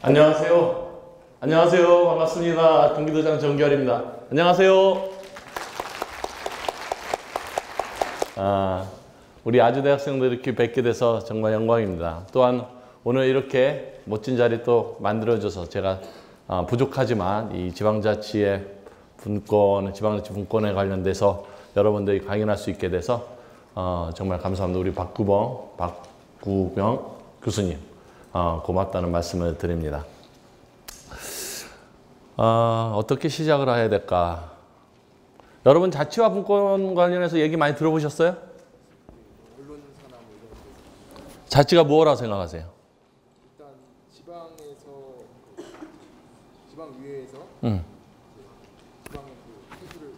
안녕하세요. 안녕하세요. 반갑습니다. 경기도장 정기열입니다. 안녕하세요. 우리 아주대학생들 이렇게 뵙게 돼서 정말 영광입니다. 또한 오늘 이렇게 멋진 자리 또 만들어줘서 제가 부족하지만 이 지방자치의 분권, 지방자치 분권에 관련돼서 여러분들이 강연할 수 있게 돼서 정말 감사합니다. 우리 박구병 교수님 고맙다는 말씀을 드립니다. 어떻게 시작을 해야 될까? 여러분 자치와 분권 관련해서 얘기 많이 들어보셨어요? 자치가 뭐라고 생각하세요? 일단 지방의회에서 지방 회수를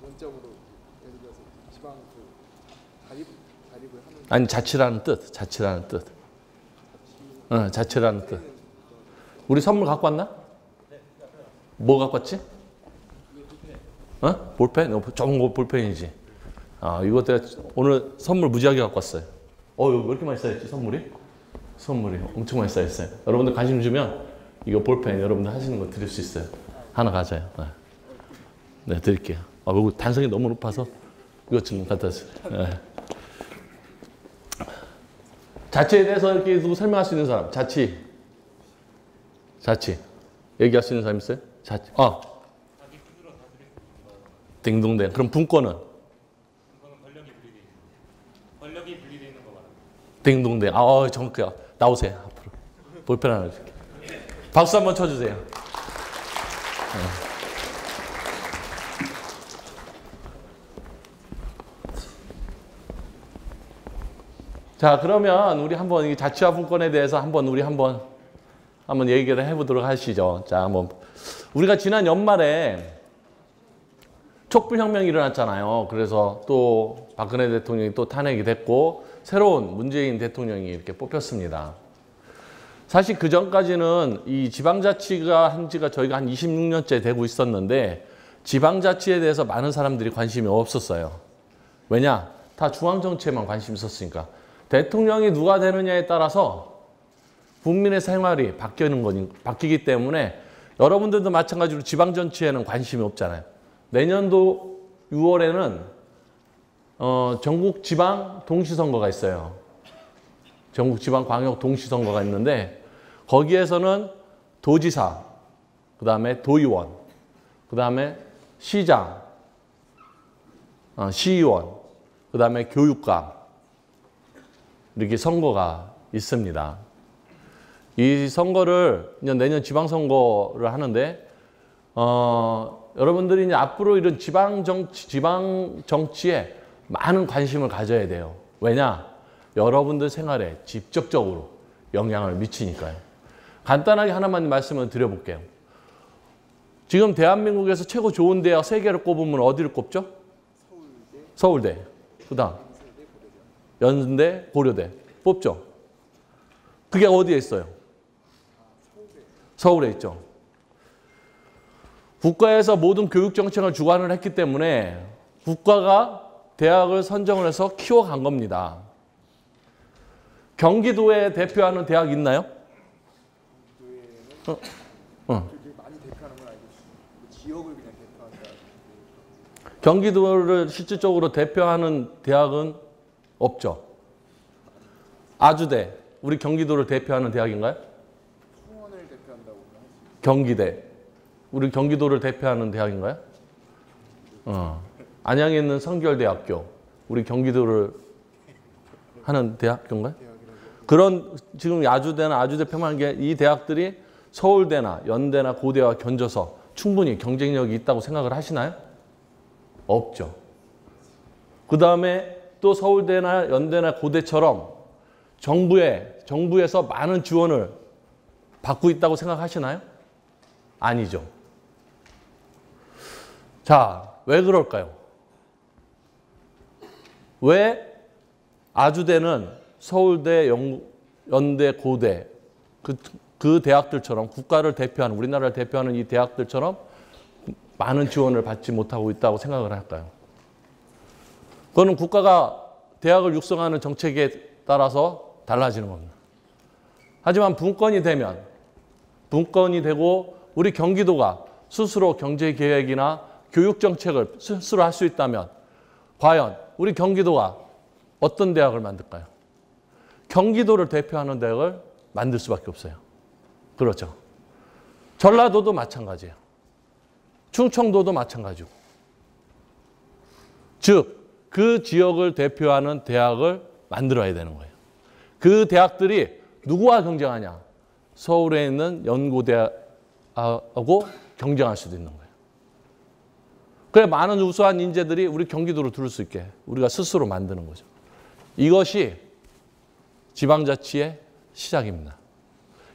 원점으로 예를 들어서 지방 자립을 하는 아니 자치라는 뜻, 자치라는 뜻. 자치라는 뜻. 우리 선물 갖고 왔나? 뭐 갖고 왔지? 볼펜? 좋은 거 볼펜이지. 이거 내가 오늘 선물 무지하게 갖고 왔어요. 이거 왜 이렇게 많이 쌓였지, 선물이? 선물이 엄청 많이 쌓였어요. 여러분들 관심 주면 이거 볼펜 여러분들 하시는 거 드릴 수 있어요. 하나 가져요. 네, 드릴게요. 이거 단성이 너무 높아서 이것 좀 갖다 주세요. 네. 자치에 대해서 이렇게 누구 설명할 수 있는 사람? 자치. 얘기할 수 있는 사람 있어요? 자치. 딩동댕. 그럼 분권은? 분권은 권력이 분리되어 있는 거 말합니다. 딩동댕. 정확해요. 나오세요. 앞으로. 볼펜 하나 줄게. 박수 한번 쳐주세요. 자, 그러면 우리 한번 이 자치와 분권에 대해서 한번 얘기를 해보도록 하시죠. 자, 우리가 지난 연말에 촛불혁명이 일어났잖아요. 그래서 또 박근혜 대통령이 또 탄핵이 됐고 새로운 문재인 대통령이 이렇게 뽑혔습니다. 사실 그 전까지는 이 지방자치가 한 지가 저희가 한 26년째 되고 있었는데 지방자치에 대해서 많은 사람들이 관심이 없었어요. 왜냐? 다 중앙정치에만 관심이 있었으니까. 대통령이 누가 되느냐에 따라서 국민의 생활이 바뀌기 때문에 여러분들도 마찬가지로 지방정치에는 관심이 없잖아요. 내년도 6월에는 전국 지방 동시선거가 있어요. 전국 지방 광역 동시선거가 있는데 거기에서는 도지사, 그 다음에 도의원, 그 다음에 시장, 시의원, 그 다음에 교육감 이렇게 선거가 있습니다. 이 선거를 내년 지방선거를 하는데 여러분들이 이제 앞으로 이런 지방 정치에 많은 관심을 가져야 돼요. 왜냐? 여러분들 생활에 직접적으로 영향을 미치니까요. 간단하게 하나만 말씀을 드려볼게요. 지금 대한민국에서 최고 좋은 대학 3개를 꼽으면 어디를 꼽죠? 서울대. 그 다음 연대, 고려대 뽑죠. 그게 어디에 있어요? 서울에 있죠. 국가에서 모든 교육 정책을 주관을 했기 때문에 국가가 대학을 선정을 해서 키워간 겁니다. 경기도에 대표하는 대학 있나요? 많이 대표하는 건 알고 있어요. 지역을 그냥 대표한다. 경기도를 실질적으로 대표하는 대학은 없죠. 아주대, 우리 경기도를 대표하는 대학인가요? 청원을 대표한다고 하지. 경기대, 우리 경기도를 대표하는 대학인가요? 안양에 있는 성결대학교, 우리 경기도를 하는 대학교인가요? 그런 지금 아주대나 아주대표만 한 게 이 대학들이 서울대나 연대나 고대와 견져서 충분히 경쟁력이 있다고 생각을 하시나요? 없죠. 그 다음에 또 서울대나 연대나 고대처럼 정부에서 많은 지원을 받고 있다고 생각하시나요? 아니죠. 자, 왜 그럴까요? 왜 아주대는 서울대, 연대, 고대 그 대학들처럼 국가를 대표하는 우리나라를 대표하는 이 대학들처럼 많은 지원을 받지 못하고 있다고 생각을 할까요? 그거는 국가가 대학을 육성하는 정책에 따라서 달라지는 겁니다. 하지만 분권이 되고 우리 경기도가 스스로 경제 계획이나 교육 정책을 스스로 할 수 있다면 과연 우리 경기도가 어떤 대학을 만들까요? 경기도를 대표하는 대학을 만들 수밖에 없어요. 그렇죠. 전라도도 마찬가지예요. 충청도도 마찬가지고. 즉, 그 지역을 대표하는 대학을 만들어야 되는 거예요. 그 대학들이 누구와 경쟁하냐? 서울에 있는 연고대하고 경쟁할 수도 있는 거예요. 그래 많은 우수한 인재들이 우리 경기도로 들을 수 있게 우리가 스스로 만드는 거죠. 이것이 지방자치의 시작입니다.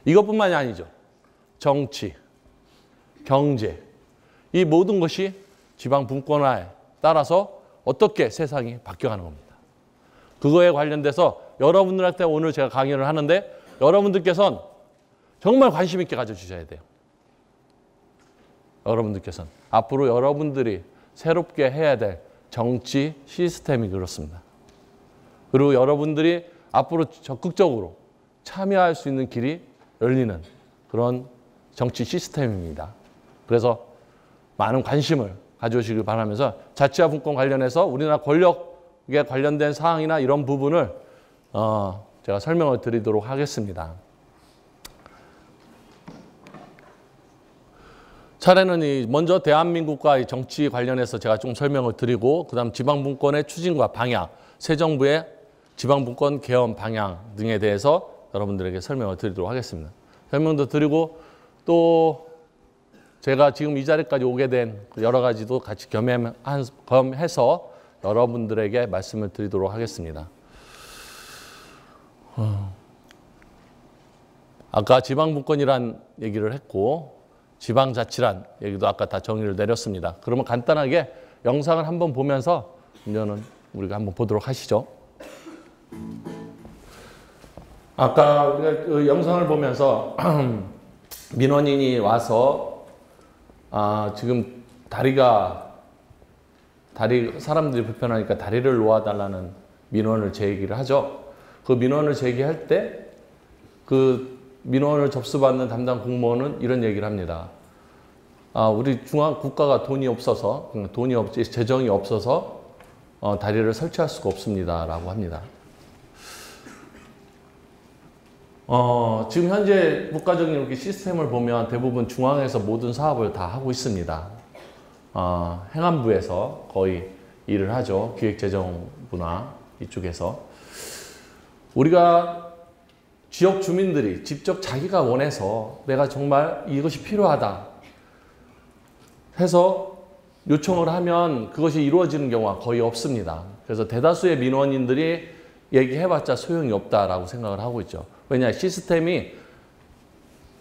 이것뿐만이 아니죠. 정치, 경제, 이 모든 것이 지방 분권화에 따라서 어떻게 세상이 바뀌어가는 겁니다. 그거에 관련돼서 여러분들한테 오늘 제가 강의를 하는데 여러분들께서는 정말 관심 있게 가져주셔야 돼요. 여러분들께서는 앞으로 여러분들이 새롭게 해야 될 정치 시스템이 그렇습니다. 그리고 여러분들이 앞으로 적극적으로 참여할 수 있는 길이 열리는 그런 정치 시스템입니다. 그래서 많은 관심을 가져오시길 바라면서 자치와 분권 관련해서 우리나라 권력에 관련된 사항이나 이런 부분을 제가 설명을 드리도록 하겠습니다. 차례는 먼저 대한민국과 정치 관련해서 제가 좀 설명을 드리고 그다음 지방분권의 추진과 방향, 새 정부의 지방분권 개헌 방향 등에 대해서 여러분들에게 설명을 드리도록 하겠습니다. 설명도 드리고 또 제가 지금 이 자리까지 오게 된 여러 가지도 같이 겸해서 여러분들에게 말씀을 드리도록 하겠습니다. 아까 지방분권이란 얘기를 했고 지방자치란 얘기도 아까 다 정의를 내렸습니다. 그러면 간단하게 영상을 한번 보면서 이제는 우리가 한번 보도록 하시죠. 아까 우리가 그 영상을 보면서 민원인이 와서 지금 사람들이 불편하니까 다리를 놓아달라는 민원을 제기를 하죠. 그 민원을 제기할 때 그 민원을 접수받는 담당 공무원은 이런 얘기를 합니다. 우리 국가가 돈이 없어서 재정이 없어서 다리를 설치할 수가 없습니다라고 합니다. 지금 현재 국가적인 이렇게 시스템을 보면 대부분 중앙에서 모든 사업을 다 하고 있습니다. 행안부에서 거의 일을 하죠. 기획재정부나 이쪽에서. 우리가 지역 주민들이 직접 자기가 원해서 내가 정말 이것이 필요하다 해서 요청을 하면 그것이 이루어지는 경우가 거의 없습니다. 그래서 대다수의 민원인들이 얘기해봤자 소용이 없다라고 생각을 하고 있죠. 왜냐, 시스템이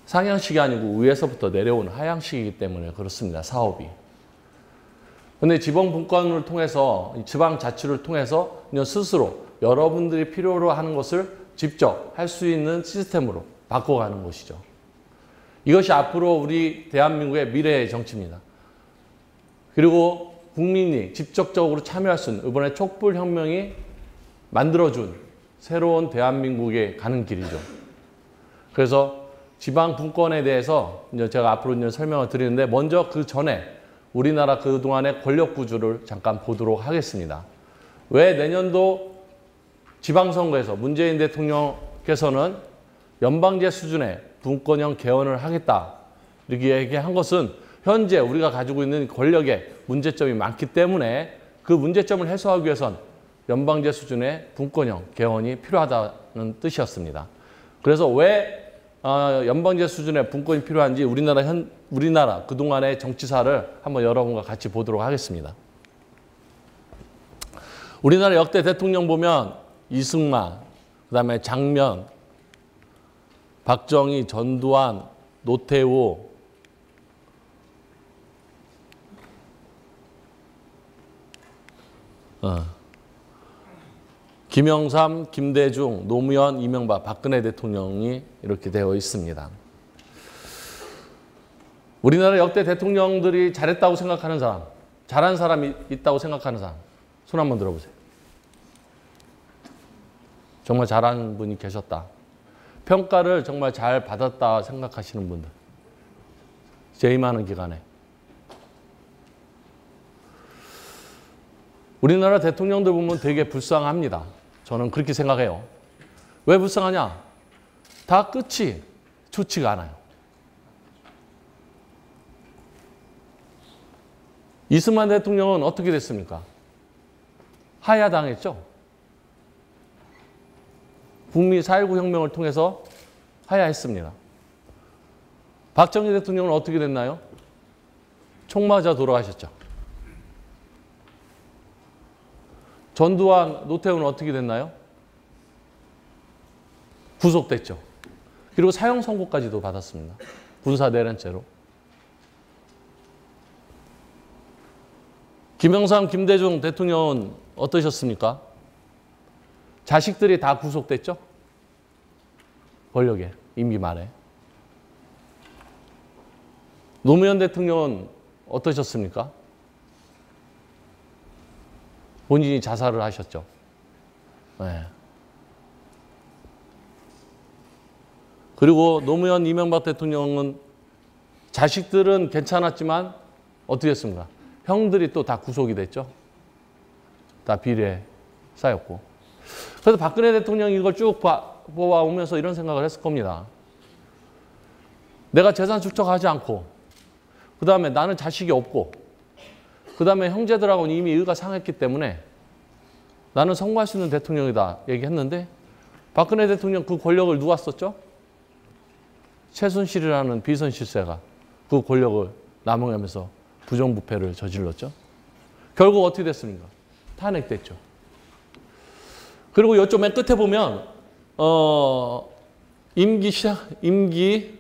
상향식이 아니고 위에서부터 내려오는 하향식이기 때문에 그렇습니다. 사업이. 근데 지방분권을 통해서, 지방자치를 통해서 그냥 스스로 여러분들이 필요로 하는 것을 직접 할 수 있는 시스템으로 바꿔가는 것이죠. 이것이 앞으로 우리 대한민국의 미래의 정치입니다. 그리고 국민이 직접적으로 참여할 수 있는 이번에 촛불혁명이 만들어준 새로운 대한민국에 가는 길이죠. 그래서 지방분권에 대해서 이제 제가 앞으로 이제 설명을 드리는데 먼저 그 전에 우리나라 그동안의 권력구조를 잠깐 보도록 하겠습니다. 왜 내년도 지방선거에서 문재인 대통령께서는 연방제 수준의 분권형 개헌을 하겠다 이렇게 얘기한 것은 현재 우리가 가지고 있는 권력에 문제점이 많기 때문에 그 문제점을 해소하기 위해선 연방제 수준의 분권형 개헌이 필요하다는 뜻이었습니다. 그래서 왜 연방제 수준의 분권이 필요한지 우리나라 그동안의 정치사를 한번 여러분과 같이 보도록 하겠습니다. 우리나라 역대 대통령 보면 이승만, 그다음에 장면, 박정희, 전두환, 노태우, 김영삼, 김대중, 노무현, 이명박, 박근혜 대통령이 이렇게 되어 있습니다. 우리나라 역대 대통령들이 잘했다고 생각하는 사람, 잘한 사람이 있다고 생각하는 사람, 손 한번 들어보세요. 정말 잘하는 분이 계셨다. 평가를 정말 잘 받았다 생각하시는 분들. 재임하는 기간에. 우리나라 대통령들 보면 되게 불쌍합니다. 저는 그렇게 생각해요. 왜 불쌍하냐? 다 끝이 좋지가 않아요. 이승만 대통령은 어떻게 됐습니까? 하야당했죠. 북미 4.19 혁명을 통해서 하야했습니다. 박정희 대통령은 어떻게 됐나요? 총 맞아 돌아가셨죠. 전두환, 노태우는 어떻게 됐나요? 구속됐죠. 그리고 사형 선고까지도 받았습니다. 군사 내란죄로. 김영삼, 김대중 대통령은 어떠셨습니까? 자식들이 다 구속됐죠? 권력에, 임기 말에. 노무현 대통령은 어떠셨습니까? 본인이 자살을 하셨죠. 네. 그리고 노무현, 이명박 대통령은 자식들은 괜찮았지만 어떻게 했습니까? 형들이 또 다 구속이 됐죠. 다 비리에 쌓였고. 그래서 박근혜 대통령이 이걸 쭉 보아오면서 이런 생각을 했을 겁니다. 내가 재산 축적하지 않고, 그 다음에 나는 자식이 없고, 그 다음에 형제들하고는 이미 의가 상했기 때문에 나는 성공할 수 있는 대통령이다 얘기했는데, 박근혜 대통령 그 권력을 누가 썼죠? 최순실이라는 비선실세가 그 권력을 남용하면서 부정부패를 저질렀죠. 결국 어떻게 됐습니까? 탄핵됐죠. 그리고 이쪽 맨 끝에 보면 임기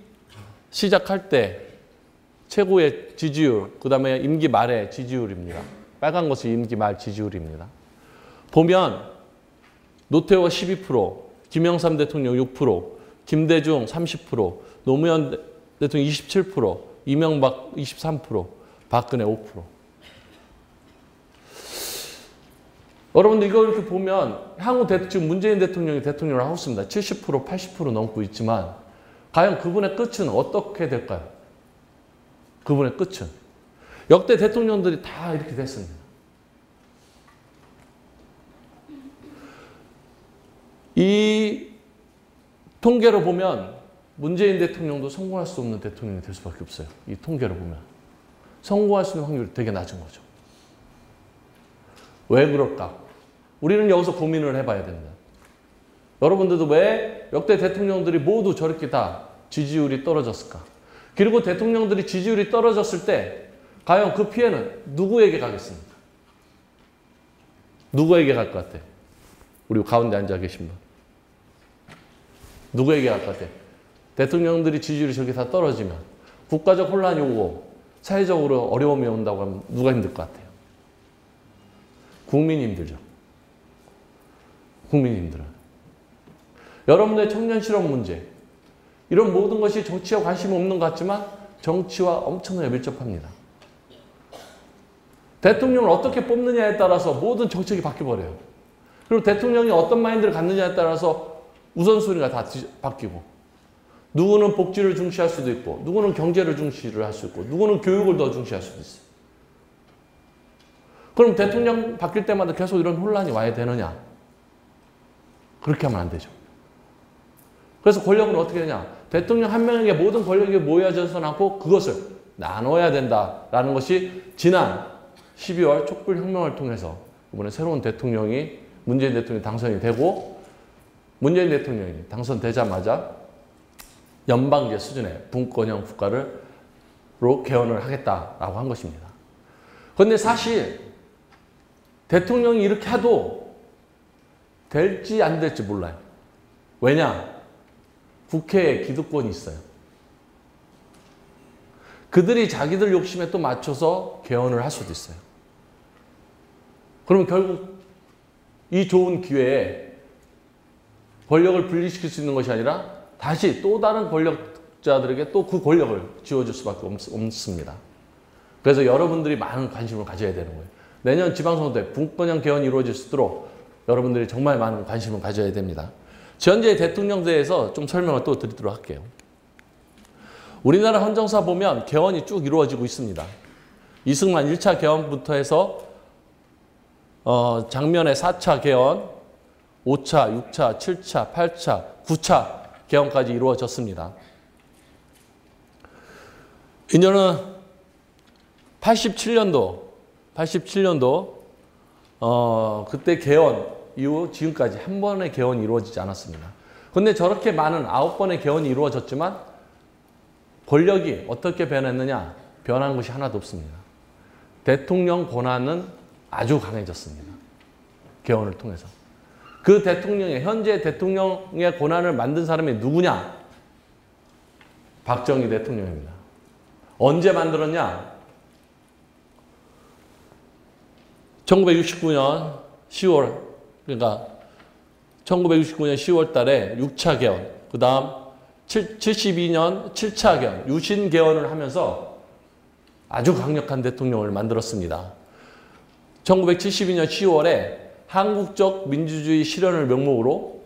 시작할 때 최고의 지지율, 그 다음에 임기 말의 지지율입니다. 빨간 것이 임기 말 지지율입니다. 보면 노태우가 12%, 김영삼 대통령 6%, 김대중 30%, 노무현 대통령 27%, 이명박 23%, 박근혜 5%. 여러분들 이거 이렇게 보면 향후 지금 문재인 대통령이 대통령을 하고 있습니다. 70%, 80% 넘고 있지만 과연 그분의 끝은 어떻게 될까요? 그분의 끝은. 역대 대통령들이 다 이렇게 됐습니다. 이 통계로 보면 문재인 대통령도 성공할 수 없는 대통령이 될 수밖에 없어요. 이 통계로 보면. 성공할 수 있는 확률이 되게 낮은 거죠. 왜 그럴까? 우리는 여기서 고민을 해봐야 됩니다. 여러분들도 왜 역대 대통령들이 모두 저렇게 다 지지율이 떨어졌을까? 그리고 대통령들이 지지율이 떨어졌을 때 과연 그 피해는 누구에게 가겠습니까? 누구에게 갈 것 같아요? 우리 가운데 앉아 계신 분. 누구에게 갈 것 같아요? 대통령들이 지지율이 저렇게 다 떨어지면 국가적 혼란이 오고 사회적으로 어려움이 온다고 하면 누가 힘들 것 같아요? 국민이 힘들죠. 국민이 힘들어요. 여러분들의 청년 실업 문제, 이런 모든 것이 정치와 관심이 없는 것 같지만 정치와 엄청나게 밀접합니다. 대통령을 어떻게 뽑느냐에 따라서 모든 정책이 바뀌어버려요. 그리고 대통령이 어떤 마인드를 갖느냐에 따라서 우선순위가 다 바뀌고, 누구는 복지를 중시할 수도 있고, 누구는 경제를 중시를 할 수 있고, 누구는 교육을 더 중시할 수도 있어요. 그럼 대통령 바뀔 때마다 계속 이런 혼란이 와야 되느냐? 그렇게 하면 안 되죠. 그래서 권력은 어떻게 되냐? 대통령 한 명에게 모든 권력이 모여져서는 않고 그것을 나눠야 된다라는 것이 지난 12월 촛불혁명을 통해서 이번에 새로운 대통령이 문재인 대통령이 당선이 되고, 문재인 대통령이 당선되자마자 연방제 수준의 분권형 국가로 개헌을 하겠다라고 한 것입니다. 그런데 사실 대통령이 이렇게 해도 될지 안 될지 몰라요. 왜냐? 국회에 기득권이 있어요. 그들이 자기들 욕심에 또 맞춰서 개헌을 할 수도 있어요. 그러면 결국 이 좋은 기회에 권력을 분리시킬 수 있는 것이 아니라 다시 또 다른 권력자들에게 또 그 권력을 지워줄 수밖에 없습니다. 그래서 여러분들이 많은 관심을 가져야 되는 거예요. 내년 지방선거 때 분권형 개헌이 이루어질 수 있도록 여러분들이 정말 많은 관심을 가져야 됩니다. 현재 대통령 대해서 좀 설명을 또 드리도록 할게요. 우리나라 헌정사 보면 개헌이 쭉 이루어지고 있습니다. 이승만 1차 개헌부터 해서 장면의 4차 개헌, 5차, 6차, 7차, 8차, 9차 개헌까지 이루어졌습니다. 인연은 87년도 그때 개헌 이후 지금까지 한 번의 개헌이 이루어지지 않았습니다. 그런데 저렇게 많은 9번의 개헌이 이루어졌지만 권력이 어떻게 변했느냐? 변한 것이 하나도 없습니다. 대통령 권한은 아주 강해졌습니다. 개헌을 통해서. 그 현재 대통령의 권한을 만든 사람이 누구냐? 박정희 대통령입니다. 언제 만들었냐? 1969년 10월, 그러니까 1969년 10월 달에 6차 개헌, 그 다음 72년 7차 개헌, 유신 개헌을 하면서 아주 강력한 대통령을 만들었습니다. 1972년 10월에 한국적 민주주의 실현을 명목으로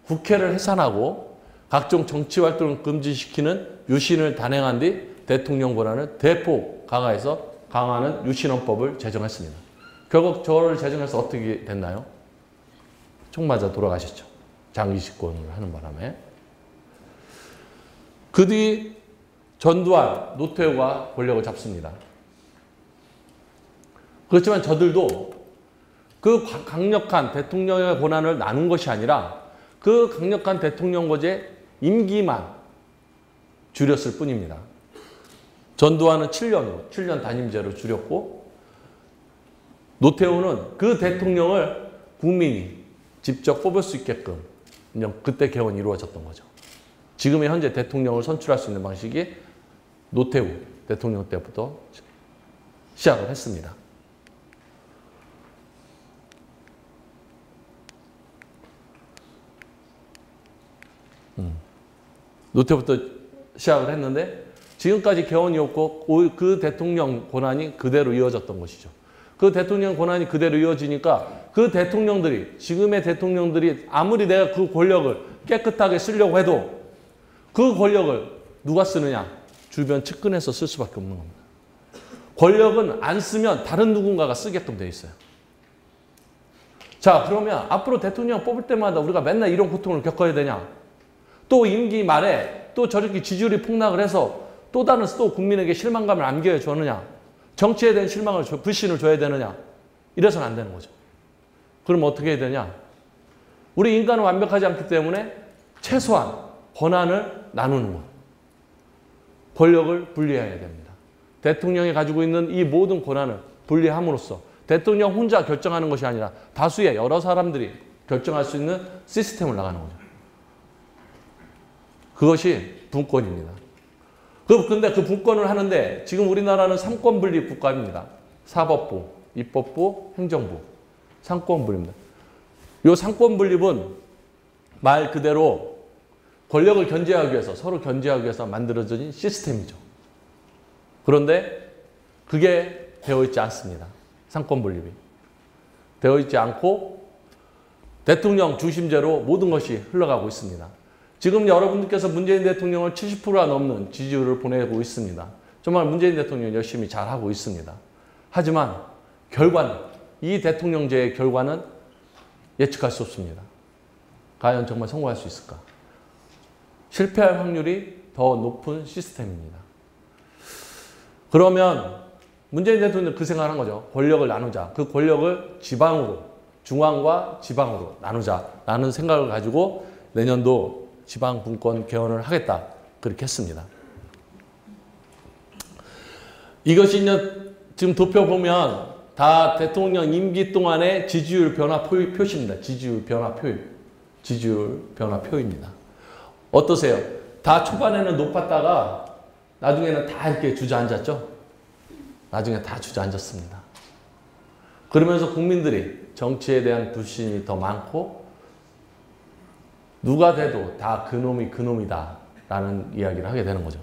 국회를 해산하고 각종 정치활동을 금지시키는 유신을 단행한 뒤 대통령 권한을 대폭 강화해서 강화하는 유신헌법을 제정했습니다. 결국 저를 제정해서 어떻게 됐나요? 총 맞아 돌아가셨죠. 장기 집권을 하는 바람에. 그 뒤 전두환, 노태우가 권력을 잡습니다. 그렇지만 저들도 그 강력한 대통령의 권한을 나눈 것이 아니라 그 강력한 대통령제의 임기만 줄였을 뿐입니다. 전두환은 7년 단임제로 줄였고 노태우는 그 대통령을 국민이 직접 뽑을 수 있게끔 그때 개헌이 이루어졌던 거죠. 지금의 현재 대통령을 선출할 수 있는 방식이 노태우 대통령 때부터 시작을 했습니다. 노태우부터 시작을 했는데 지금까지 개헌이 없고 그 대통령 권한이 그대로 이어졌던 것이죠. 그 대통령 권한이 그대로 이어지니까 그 대통령들이, 지금의 대통령들이 아무리 내가 그 권력을 깨끗하게 쓰려고 해도 그 권력을 누가 쓰느냐? 주변 측근에서 쓸 수밖에 없는 겁니다. 권력은 안 쓰면 다른 누군가가 쓰게끔 돼 있어요. 자, 그러면 앞으로 대통령 뽑을 때마다 우리가 맨날 이런 고통을 겪어야 되냐? 또 임기 말에 또 저렇게 지지율이 폭락을 해서 또 다른 또 국민에게 실망감을 안겨야 주느냐? 정치에 대한 실망을, 불신을 줘야 되느냐? 이래서는 안 되는 거죠. 그럼 어떻게 해야 되냐? 우리 인간은 완벽하지 않기 때문에 최소한 권한을 나누는 것. 권력을 분리해야 됩니다. 대통령이 가지고 있는 이 모든 권한을 분리함으로써 대통령 혼자 결정하는 것이 아니라 다수의 여러 사람들이 결정할 수 있는 시스템을 나가는 거죠. 그것이 분권입니다. 근데 그 분권을 하는데 지금 우리나라는 삼권분립 국가입니다. 사법부, 입법부, 행정부. 삼권분립입니다. 이 삼권분립은 말 그대로 권력을 견제하기 위해서, 서로 견제하기 위해서 만들어진 시스템이죠. 그런데 그게 되어 있지 않습니다. 삼권분립이. 되어 있지 않고 대통령 중심제로 모든 것이 흘러가고 있습니다. 지금 여러분들께서 문재인 대통령을 70%가 넘는 지지율을 보내고 있습니다. 정말 문재인 대통령 열심히 잘하고 있습니다. 하지만 결과는, 이 대통령제의 결과는 예측할 수 없습니다. 과연 정말 성공할 수 있을까? 실패할 확률이 더 높은 시스템입니다. 그러면 문재인 대통령은 그 생각을 한 거죠. 권력을 나누자. 그 권력을 지방으로, 중앙과 지방으로 나누자라는 생각을 가지고 내년도 지방 분권 개헌을 하겠다. 그렇게 했습니다. 이것이 이제 지금 도표 보면 다 대통령 임기 동안의 지지율 변화 표시입니다. 지지율 변화 표입니다. 어떠세요? 다 초반에는 높았다가 나중에는 다 이렇게 주저앉았죠? 나중에 다 주저앉았습니다. 그러면서 국민들이 정치에 대한 불신이 더 많고 누가 돼도 다 그놈이 그놈이다 라는 이야기를 하게 되는 거죠.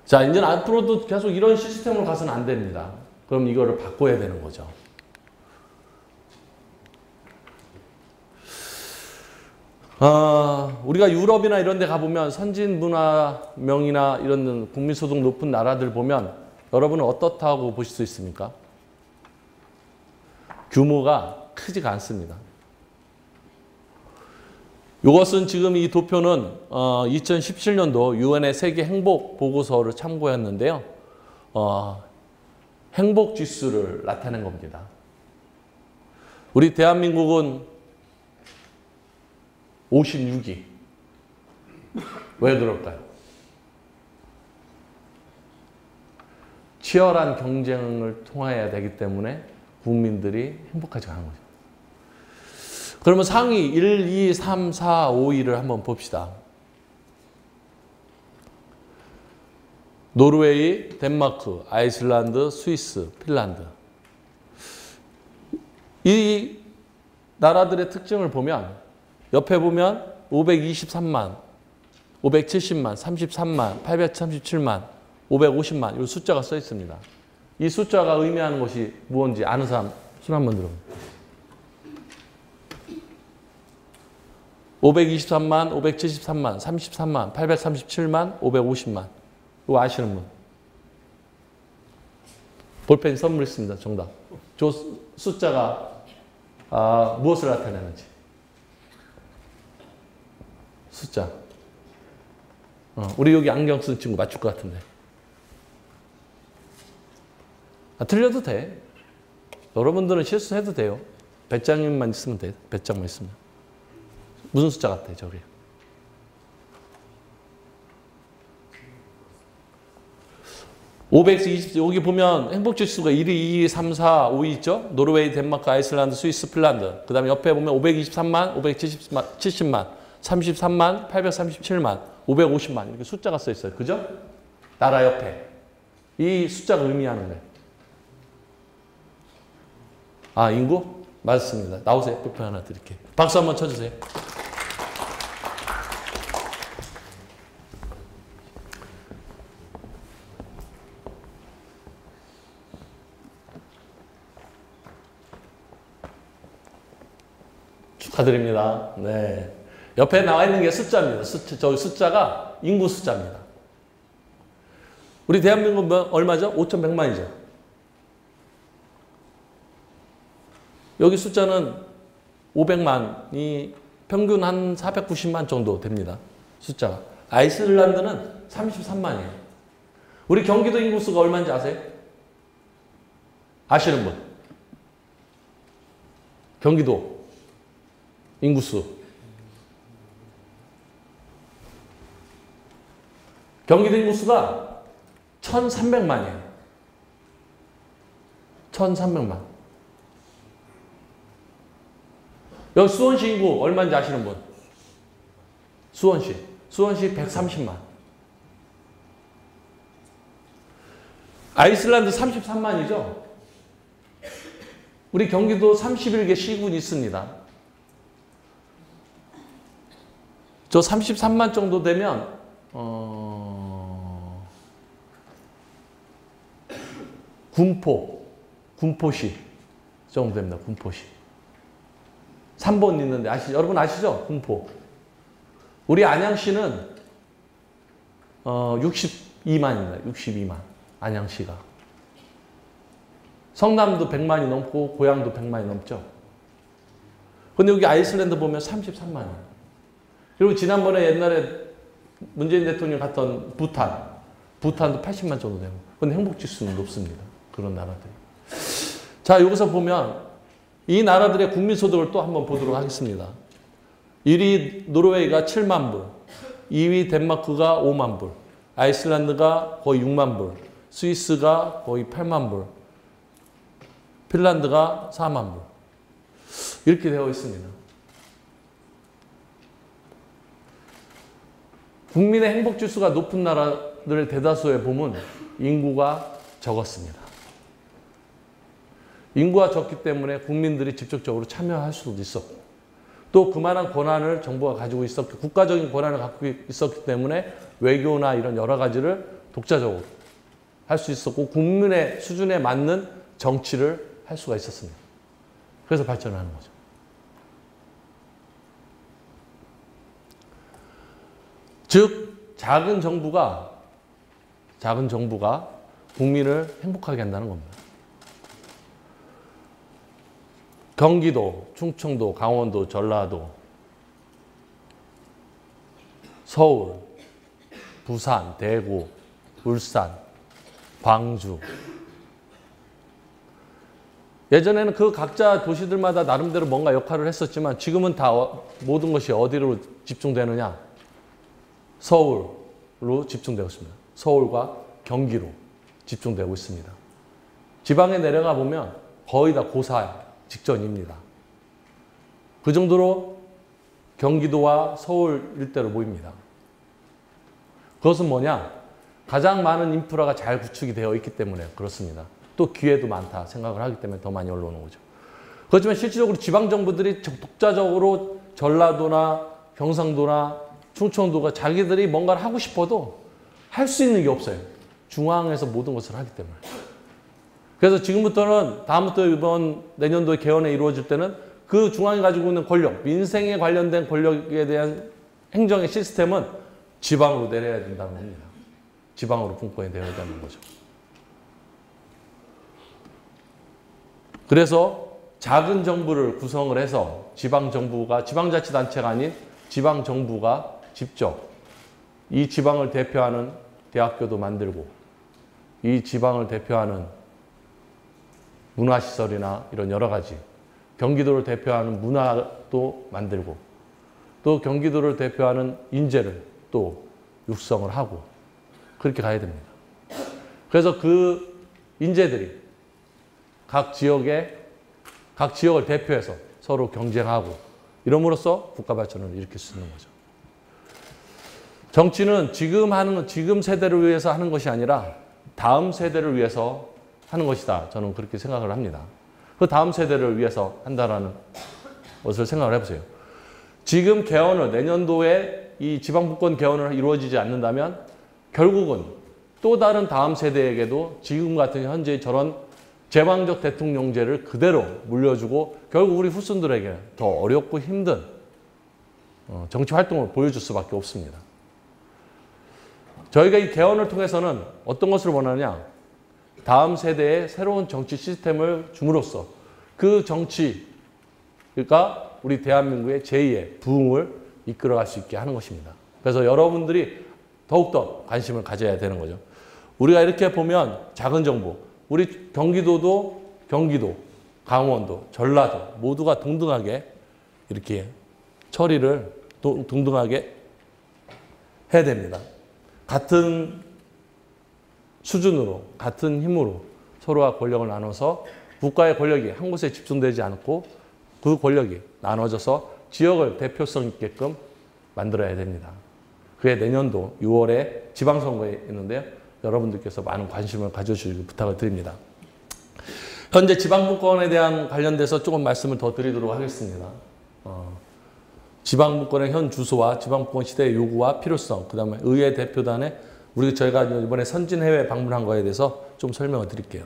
자, 이제 앞으로도 계속 이런 시스템으로 가서는 안 됩니다. 그럼 이거를 바꿔야 되는 거죠. 우리가 유럽이나 이런 데 가보면 선진 문화명이나 이런 국민소득 높은 나라들 보면 여러분은 어떻다고 보실 수 있습니까? 규모가 크지가 않습니다. 이것은 지금 이 도표는 2017년도 유엔의 세계 행복 보고서를 참고했는데요. 행복 지수를 나타낸 겁니다. 우리 대한민국은 56위. 왜 그럴까요? 치열한 경쟁을 통해야 되기 때문에 국민들이 행복하지 않은 거죠. 그러면 상위 1, 2, 3, 4, 5위를 한번 봅시다. 노르웨이, 덴마크, 아이슬란드, 스위스, 핀란드. 이 나라들의 특징을 보면 옆에 보면 523만, 570만, 33만, 837만, 550만 이 숫자가 써 있습니다. 이 숫자가 의미하는 것이 무엇인지 아는 사람 손 한번 들어보세요. 523만, 573만, 33만, 837만, 550만. 이거 아시는 분? 볼펜 선물했습니다. 정답. 저 숫자가 무엇을 나타내는지. 숫자. 우리 여기 안경 쓴 친구 맞출 것 같은데. 틀려도 돼. 여러분들은 실수해도 돼요. 배짱만 있으면 돼. 배짱만 있으면. 무슨 숫자 같아, 저게? 여기 보면 행복지수가 1위, 2위, 3, 4, 5위 있죠? 노르웨이, 덴마크, 아이슬란드, 스위스, 핀란드. 그 다음에 옆에 보면 523만, 570만, 33만, 837만, 550만 이렇게 숫자가 써 있어요. 그죠? 나라 옆에. 이 숫자가 의미하는 거예요. 인구? 맞습니다. 나오세요. 표표 하나 드릴게요. 박수 한번 쳐주세요. 축하드립니다. 네. 옆에 나와 있는 게 숫자입니다. 저 숫자가 인구 숫자입니다. 우리 대한민국은 얼마죠? 5,100만이죠. 여기 숫자는 500만이 평균 한 490만 정도 됩니다. 숫자가. 아이슬란드는 33만이에요. 우리 경기도 인구수가 얼마인지 아세요? 아시는 분? 경기도 인구수. 경기도 인구수가 1,300만이에요. 1,300만. 여기 수원시 인구 얼마인지 아시는 분? 수원시 130만. 아이슬란드 33만이죠? 우리 경기도 31개 시군이 있습니다. 저 33만 정도 되면 군포시 정도 됩니다. 군포시. 3번 있는데 여러분 아시죠? 군포. 우리 안양시는 62만입니다. 62만. 안양시가. 성남도 100만이 넘고 고양도 100만이 넘죠. 근데 여기 아이슬란드 보면 33만이에요. 그리고 지난번에 옛날에 문재인 대통령 갔던 부탄도 80만 정도 되고. 근데 행복지수는 높습니다. 그런 나라들이. 자, 여기서 보면 이 나라들의 국민소득을 또 한번 보도록 하겠습니다. 1위 노르웨이가 7만 불, 2위 덴마크가 5만 불, 아이슬란드가 거의 6만 불, 스위스가 거의 8만 불, 핀란드가 4만 불. 이렇게 되어 있습니다. 국민의 행복지수가 높은 나라들 대다수에 보면 인구가 적었습니다. 인구가 적기 때문에 국민들이 직접적으로 참여할 수도 있었고 또 그만한 권한을 정부가 가지고 있었고 국가적인 권한을 갖고 있었기 때문에 외교나 이런 여러 가지를 독자적으로 할 수 있었고 국민의 수준에 맞는 정치를 할 수가 있었습니다. 그래서 발전하는 거죠. 즉 작은 정부가 국민을 행복하게 한다는 겁니다. 경기도, 충청도, 강원도, 전라도, 서울, 부산, 대구, 울산, 광주. 예전에는 그 각자 도시들마다 나름대로 뭔가 역할을 했었지만 지금은 다 모든 것이 어디로 집중되느냐? 서울로 집중되고 있습니다. 서울과 경기로 집중되고 있습니다. 지방에 내려가 보면 거의 다 고사 직전입니다. 그 정도로 경기도와 서울 일대로 모입니다. 그것은 뭐냐? 가장 많은 인프라가 잘 구축이 되어 있기 때문에 그렇습니다. 또 기회도 많다 생각을 하기 때문에 더 많이 올라오는 거죠. 그렇지만 실질적으로 지방정부들이 독자적으로 전라도나 경상도나 충청도가 자기들이 뭔가를 하고 싶어도 할 수 있는 게 없어요. 중앙에서 모든 것을 하기 때문에. 그래서 지금부터는 다음부터 이번 내년도에 개헌에 이루어질 때는 그 중앙이 가지고 있는 권력, 민생에 관련된 권력에 대한 행정의 시스템은 지방으로 내려야 된다는 겁니다. 지방으로 분권이 되어야 되는 거죠. 그래서 작은 정부를 구성을 해서 지방정부가, 지방자치단체가 아닌 지방정부가 직접 이 지방을 대표하는 대학교도 만들고 이 지방을 대표하는 문화시설이나 이런 여러 가지 경기도를 대표하는 문화도 만들고 또 경기도를 대표하는 인재를 또 육성을 하고 그렇게 가야 됩니다. 그래서 그 인재들이 각 지역을 대표해서 서로 경쟁하고 이럼으로써 국가 발전을 일으킬 수 있는 거죠. 정치는 지금 세대를 위해서 하는 것이 아니라 다음 세대를 위해서 하는 것이다. 저는 그렇게 생각을 합니다. 그 다음 세대를 위해서 한다라는 것을 생각을 해보세요. 지금 개헌을 내년도에 이 지방분권 개헌을 이루어지지 않는다면 결국은 또 다른 다음 세대에게도 지금 같은 현재 저런 제왕적 대통령제를 그대로 물려주고 결국 우리 후손들에게 더 어렵고 힘든 정치 활동을 보여줄 수밖에 없습니다. 저희가 이 개헌을 통해서는 어떤 것을 원하느냐? 다음 세대의 새로운 정치 시스템을 줌으로써 그 정치가 우리 대한민국의 제2의 부흥을 이끌어갈 수 있게 하는 것입니다. 그래서 여러분들이 더욱더 관심을 가져야 되는 거죠. 우리가 이렇게 보면 작은 정부, 우리 경기도, 강원도, 전라도 모두가 동등하게 이렇게 처리를 동등하게 해야 됩니다. 같은 수준으로, 같은 힘으로 서로가 권력을 나눠서 국가의 권력이 한 곳에 집중되지 않고 그 권력이 나눠져서 지역을 대표성 있게끔 만들어야 됩니다. 그게 내년도 6월에 지방선거에 있는데요. 여러분들께서 많은 관심을 가져주시기 부탁을 드립니다. 현재 지방분권에 대한 관련돼서 조금 말씀을 더 드리도록 하겠습니다. 지방분권의 현 주소와 지방분권 시대의 요구와 필요성, 그 다음에 의회 대표단에 저희가 이번에 선진해외 방문한 거에 대해서 좀 설명을 드릴게요.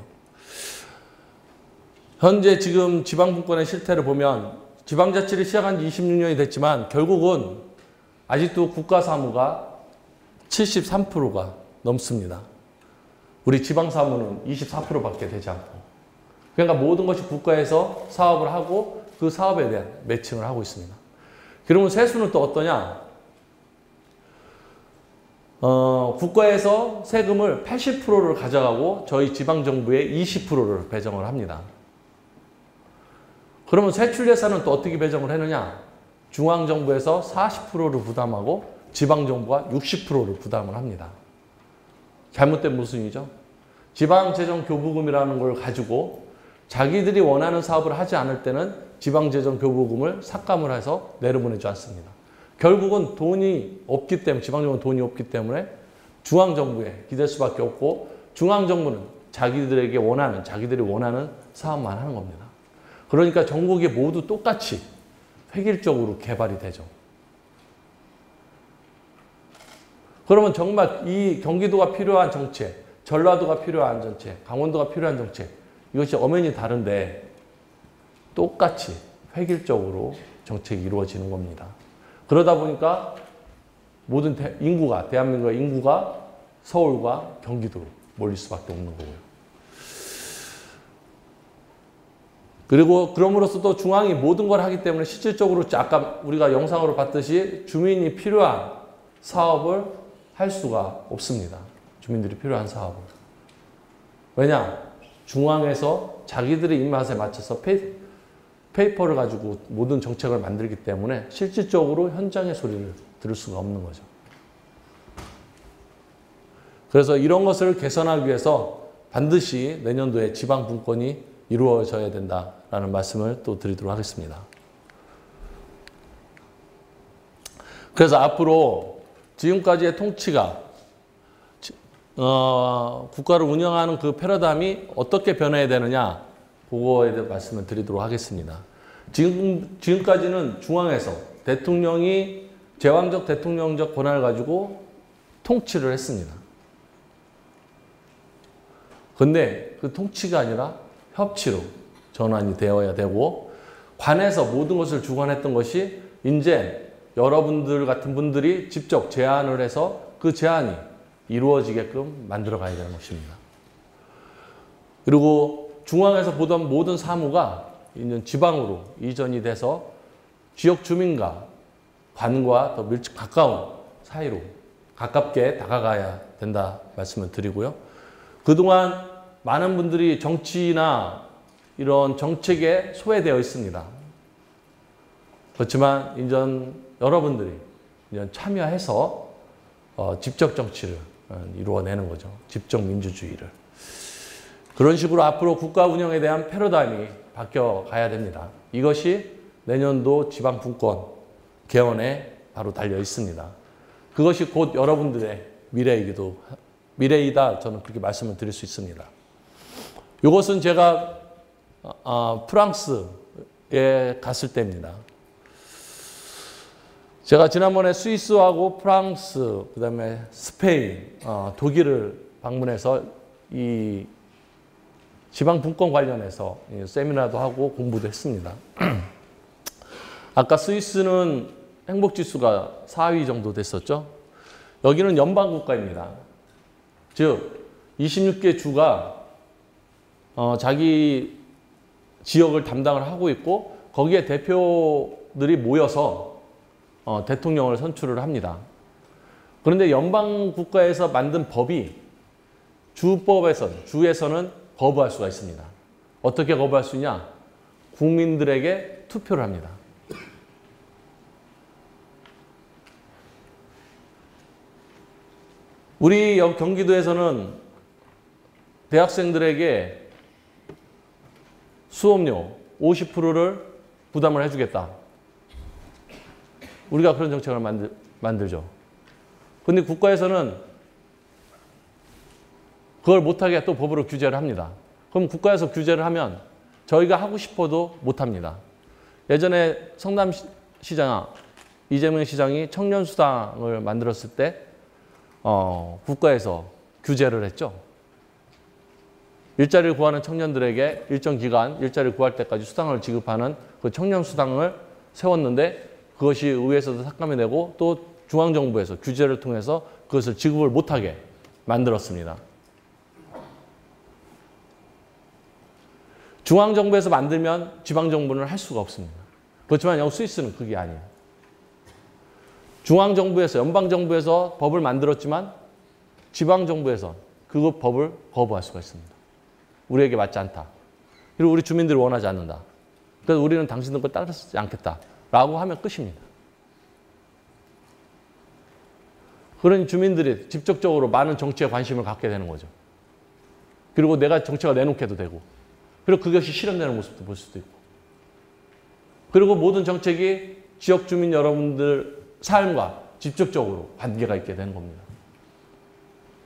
현재 지금 지방분권의 실태를 보면 지방자치를 시작한 지 26년이 됐지만 결국은 아직도 국가사무가 73%가 넘습니다. 우리 지방사무는 24%밖에 되지 않고. 그러니까 모든 것이 국가에서 사업을 하고 그 사업에 대한 매칭을 하고 있습니다. 그러면 세수는 또 어떠냐? 국가에서 세금을 80%를 가져가고 저희 지방정부에 20%를 배정을 합니다. 그러면 세출예산은 또 어떻게 배정을 했느냐? 중앙정부에서 40%를 부담하고 지방정부가 60%를 부담을 합니다. 잘못된 모순이죠. 지방재정교부금이라는 걸 가지고 자기들이 원하는 사업을 하지 않을 때는 지방재정교부금을 삭감을 해서 내려보내지 않습니다. 결국은 돈이 없기 때문에, 지방정부는 돈이 없기 때문에 중앙정부에 기댈 수밖에 없고 중앙정부는 자기들이 원하는 사업만 하는 겁니다. 그러니까 전국이 모두 똑같이 획일적으로 개발이 되죠. 그러면 정말 이 경기도가 필요한 정책, 전라도가 필요한 정책, 강원도가 필요한 정책, 이것이 엄연히 다른데 똑같이 획일적으로 정책이 이루어지는 겁니다. 그러다 보니까 모든 인구가, 대한민국의 인구가 서울과 경기도로 몰릴 수밖에 없는 거고요. 그리고 그럼으로써 또 중앙이 모든 걸 하기 때문에 실질적으로 아까 우리가 영상으로 봤듯이 주민이 필요한 사업을 할 수가 없습니다. 주민들이 필요한 사업을. 왜냐? 중앙에서 자기들의 입맛에 맞춰서 페이퍼를 가지고 모든 정책을 만들기 때문에 실질적으로 현장의 소리를 들을 수가 없는 거죠. 그래서 이런 것을 개선하기 위해서 반드시 내년도에 지방 분권이 이루어져야 된다라는 말씀을 또 드리도록 하겠습니다. 그래서 앞으로 지금까지의 통치가 국가를 운영하는 그 패러다임이 어떻게 변해야 되느냐, 그거에 대해 말씀을 드리도록 하겠습니다. 지금까지는 중앙에서 대통령이 제왕적 대통령적 권한을 가지고 통치를 했습니다. 근데 그 통치가 아니라 협치로 전환이 되어야 되고, 관에서 모든 것을 주관했던 것이 이제 여러분들 같은 분들이 직접 제안을 해서 그 제안이 이루어지게끔 만들어 가야 되는 것입니다. 그리고 중앙에서 보던 모든 사무가 이제 지방으로 이전이 돼서 지역 주민과 관과 더 밀집 가까운 사이로 가깝게 다가가야 된다 말씀을 드리고요. 그동안 많은 분들이 정치나 이런 정책에 소외되어 있습니다. 그렇지만 이제 여러분들이 이제 참여해서 직접 정치를 이루어내는 거죠. 직접 민주주의를. 그런 식으로 앞으로 국가 운영에 대한 패러다임이 바뀌어 가야 됩니다. 이것이 내년도 지방분권 개헌에 바로 달려 있습니다. 그것이 곧 여러분들의 미래이다, 저는 그렇게 말씀을 드릴 수 있습니다. 이것은 제가 프랑스에 갔을 때입니다. 제가 지난번에 스위스하고 프랑스, 그 다음에 스페인, 독일을 방문해서 이 지방분권 관련해서 세미나도 하고 공부도 했습니다. 아까 스위스는 행복지수가 4위 정도 됐었죠. 여기는 연방국가입니다. 즉 26개 주가 자기 지역을 담당을 하고 있고, 거기에 대표들이 모여서 대통령을 선출을 합니다. 그런데 연방국가에서 만든 법이 주에서는 거부할 수가 있습니다. 어떻게 거부할 수 있냐? 국민들에게 투표를 합니다. 우리 경기도에서는 대학생들에게 수업료 50%를 부담을 해주겠다. 우리가 그런 정책을 만들죠. 근데 국가에서는 그걸 못하게 또 법으로 규제를 합니다. 그럼 국가에서 규제를 하면 저희가 하고 싶어도 못합니다. 예전에 성남시장 이재명 시장이 청년수당을 만들었을 때 국가에서 규제를 했죠. 일자리를 구하는 청년들에게 일정 기간 일자리를 구할 때까지 수당을 지급하는 그 청년수당을 세웠는데, 그것이 의회에서도 삭감이 되고 또 중앙정부에서 규제를 통해서 그것을 지급을 못하게 만들었습니다. 중앙정부에서 만들면 지방정부는 할 수가 없습니다. 그렇지만 여기 스위스는 그게 아니에요. 중앙정부에서, 연방정부에서 법을 만들었지만 지방정부에서 그 법을 거부할 수가 있습니다. 우리에게 맞지 않다. 그리고 우리 주민들이 원하지 않는다. 그래서 우리는 당신들 걸 따르지 않겠다라고 하면 끝입니다. 그런 주민들이 직접적으로 많은 정치에 관심을 갖게 되는 거죠. 그리고 내가 정책을 내놓게도 되고, 그리고 그것이 실현되는 모습도 볼 수도 있고, 그리고 모든 정책이 지역 주민 여러분들 삶과 직접적으로 관계가 있게 되는 겁니다.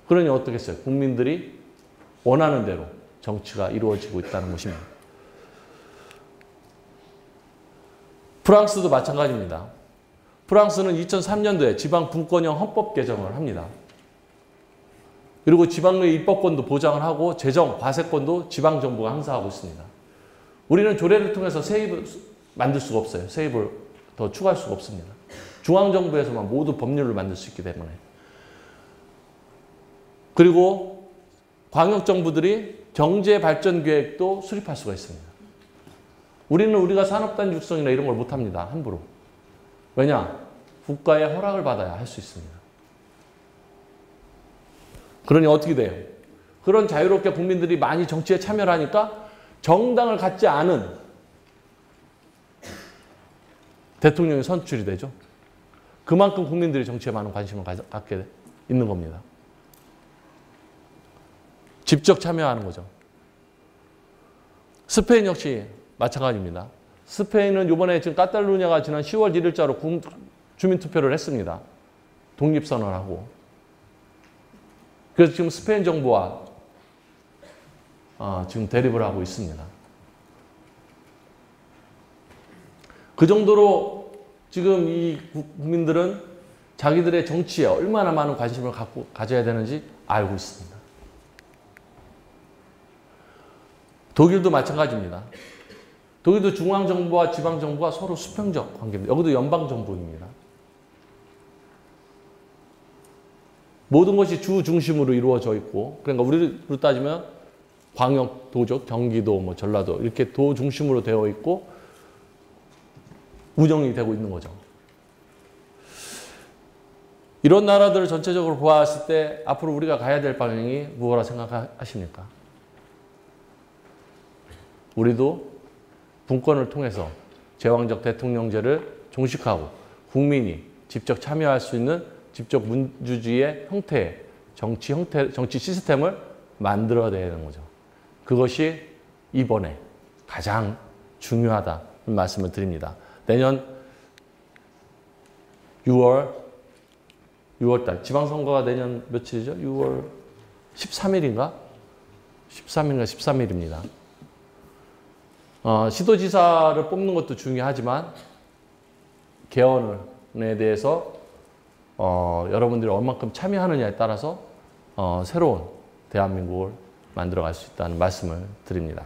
그러니 어떻겠어요? 국민들이 원하는 대로 정치가 이루어지고 있다는 것입니다. 프랑스도 마찬가지입니다. 프랑스는 2003년도에 지방분권형 헌법 개정을 합니다. 그리고 지방의 입법권도 보장을 하고 재정, 과세권도 지방정부가 행사하고 있습니다. 우리는 조례를 통해서 세입을 만들 수가 없어요. 세입을 더 추가할 수가 없습니다. 중앙정부에서만 모두 법률을 만들 수 있기 때문에. 그리고 광역정부들이 경제발전계획도 수립할 수가 있습니다. 우리는 우리가 산업단 육성이나 이런 걸 못합니다. 함부로. 왜냐? 국가의 허락을 받아야 할 수 있습니다. 그러니 어떻게 돼요? 그런 자유롭게 국민들이 많이 정치에 참여를 하니까 정당을 갖지 않은 대통령이 선출이 되죠. 그만큼 국민들이 정치에 많은 관심을 갖게 있는 겁니다. 직접 참여하는 거죠. 스페인 역시 마찬가지입니다. 스페인은 이번에 지금 카탈루냐가 지난 10월 1일자로 주민투표를 했습니다. 독립선언하고. 그래서 지금 스페인 정부와 지금 대립을 하고 있습니다. 그 정도로 지금 이 국민들은 자기들의 정치에 얼마나 많은 관심을 가져야 되는지 알고 있습니다. 독일도 마찬가지입니다. 독일도 중앙정부와 지방정부가 서로 수평적 관계입니다. 여기도 연방정부입니다. 모든 것이 주 중심으로 이루어져 있고, 그러니까 우리로 따지면 광역, 도적, 경기도, 뭐 전라도 이렇게 도 중심으로 되어 있고 운영이 되고 있는 거죠. 이런 나라들을 전체적으로 보았을 때 앞으로 우리가 가야 될 방향이 무엇라 생각하십니까? 우리도 분권을 통해서 제왕적 대통령제를 종식하고 국민이 직접 참여할 수 있는 직접 민주주의의 형태, 정치 시스템을 만들어야 되는 거죠. 그것이 이번에 가장 중요하다는 말씀을 드립니다. 내년 6월달, 지방선거가 내년 며칠이죠? 6월 13일인가? 13일입니다. 시도지사를 뽑는 것도 중요하지만 개헌에 대해서 여러분들이 얼만큼 참여하느냐에 따라서 새로운 대한민국을 만들어갈 수 있다는 말씀을 드립니다.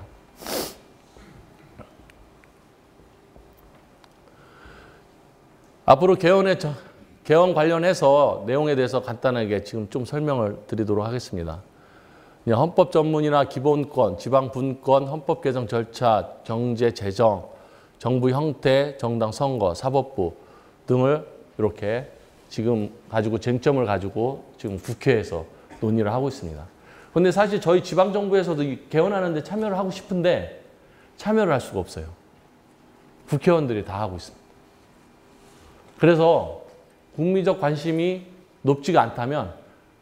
앞으로 개헌 관련해서 내용에 대해서 간단하게 지금 좀 설명을 드리도록 하겠습니다. 헌법 전문이나 기본권, 지방 분권, 헌법 개정 절차, 경제 재정, 정부 형태, 정당 선거, 사법부 등을 이렇게 지금 쟁점을 가지고 지금 국회에서 논의를 하고 있습니다. 그런데 사실 저희 지방정부에서도 개헌하는데 참여를 하고 싶은데 참여를 할 수가 없어요. 국회의원들이 다 하고 있습니다. 그래서 국민적 관심이 높지가 않다면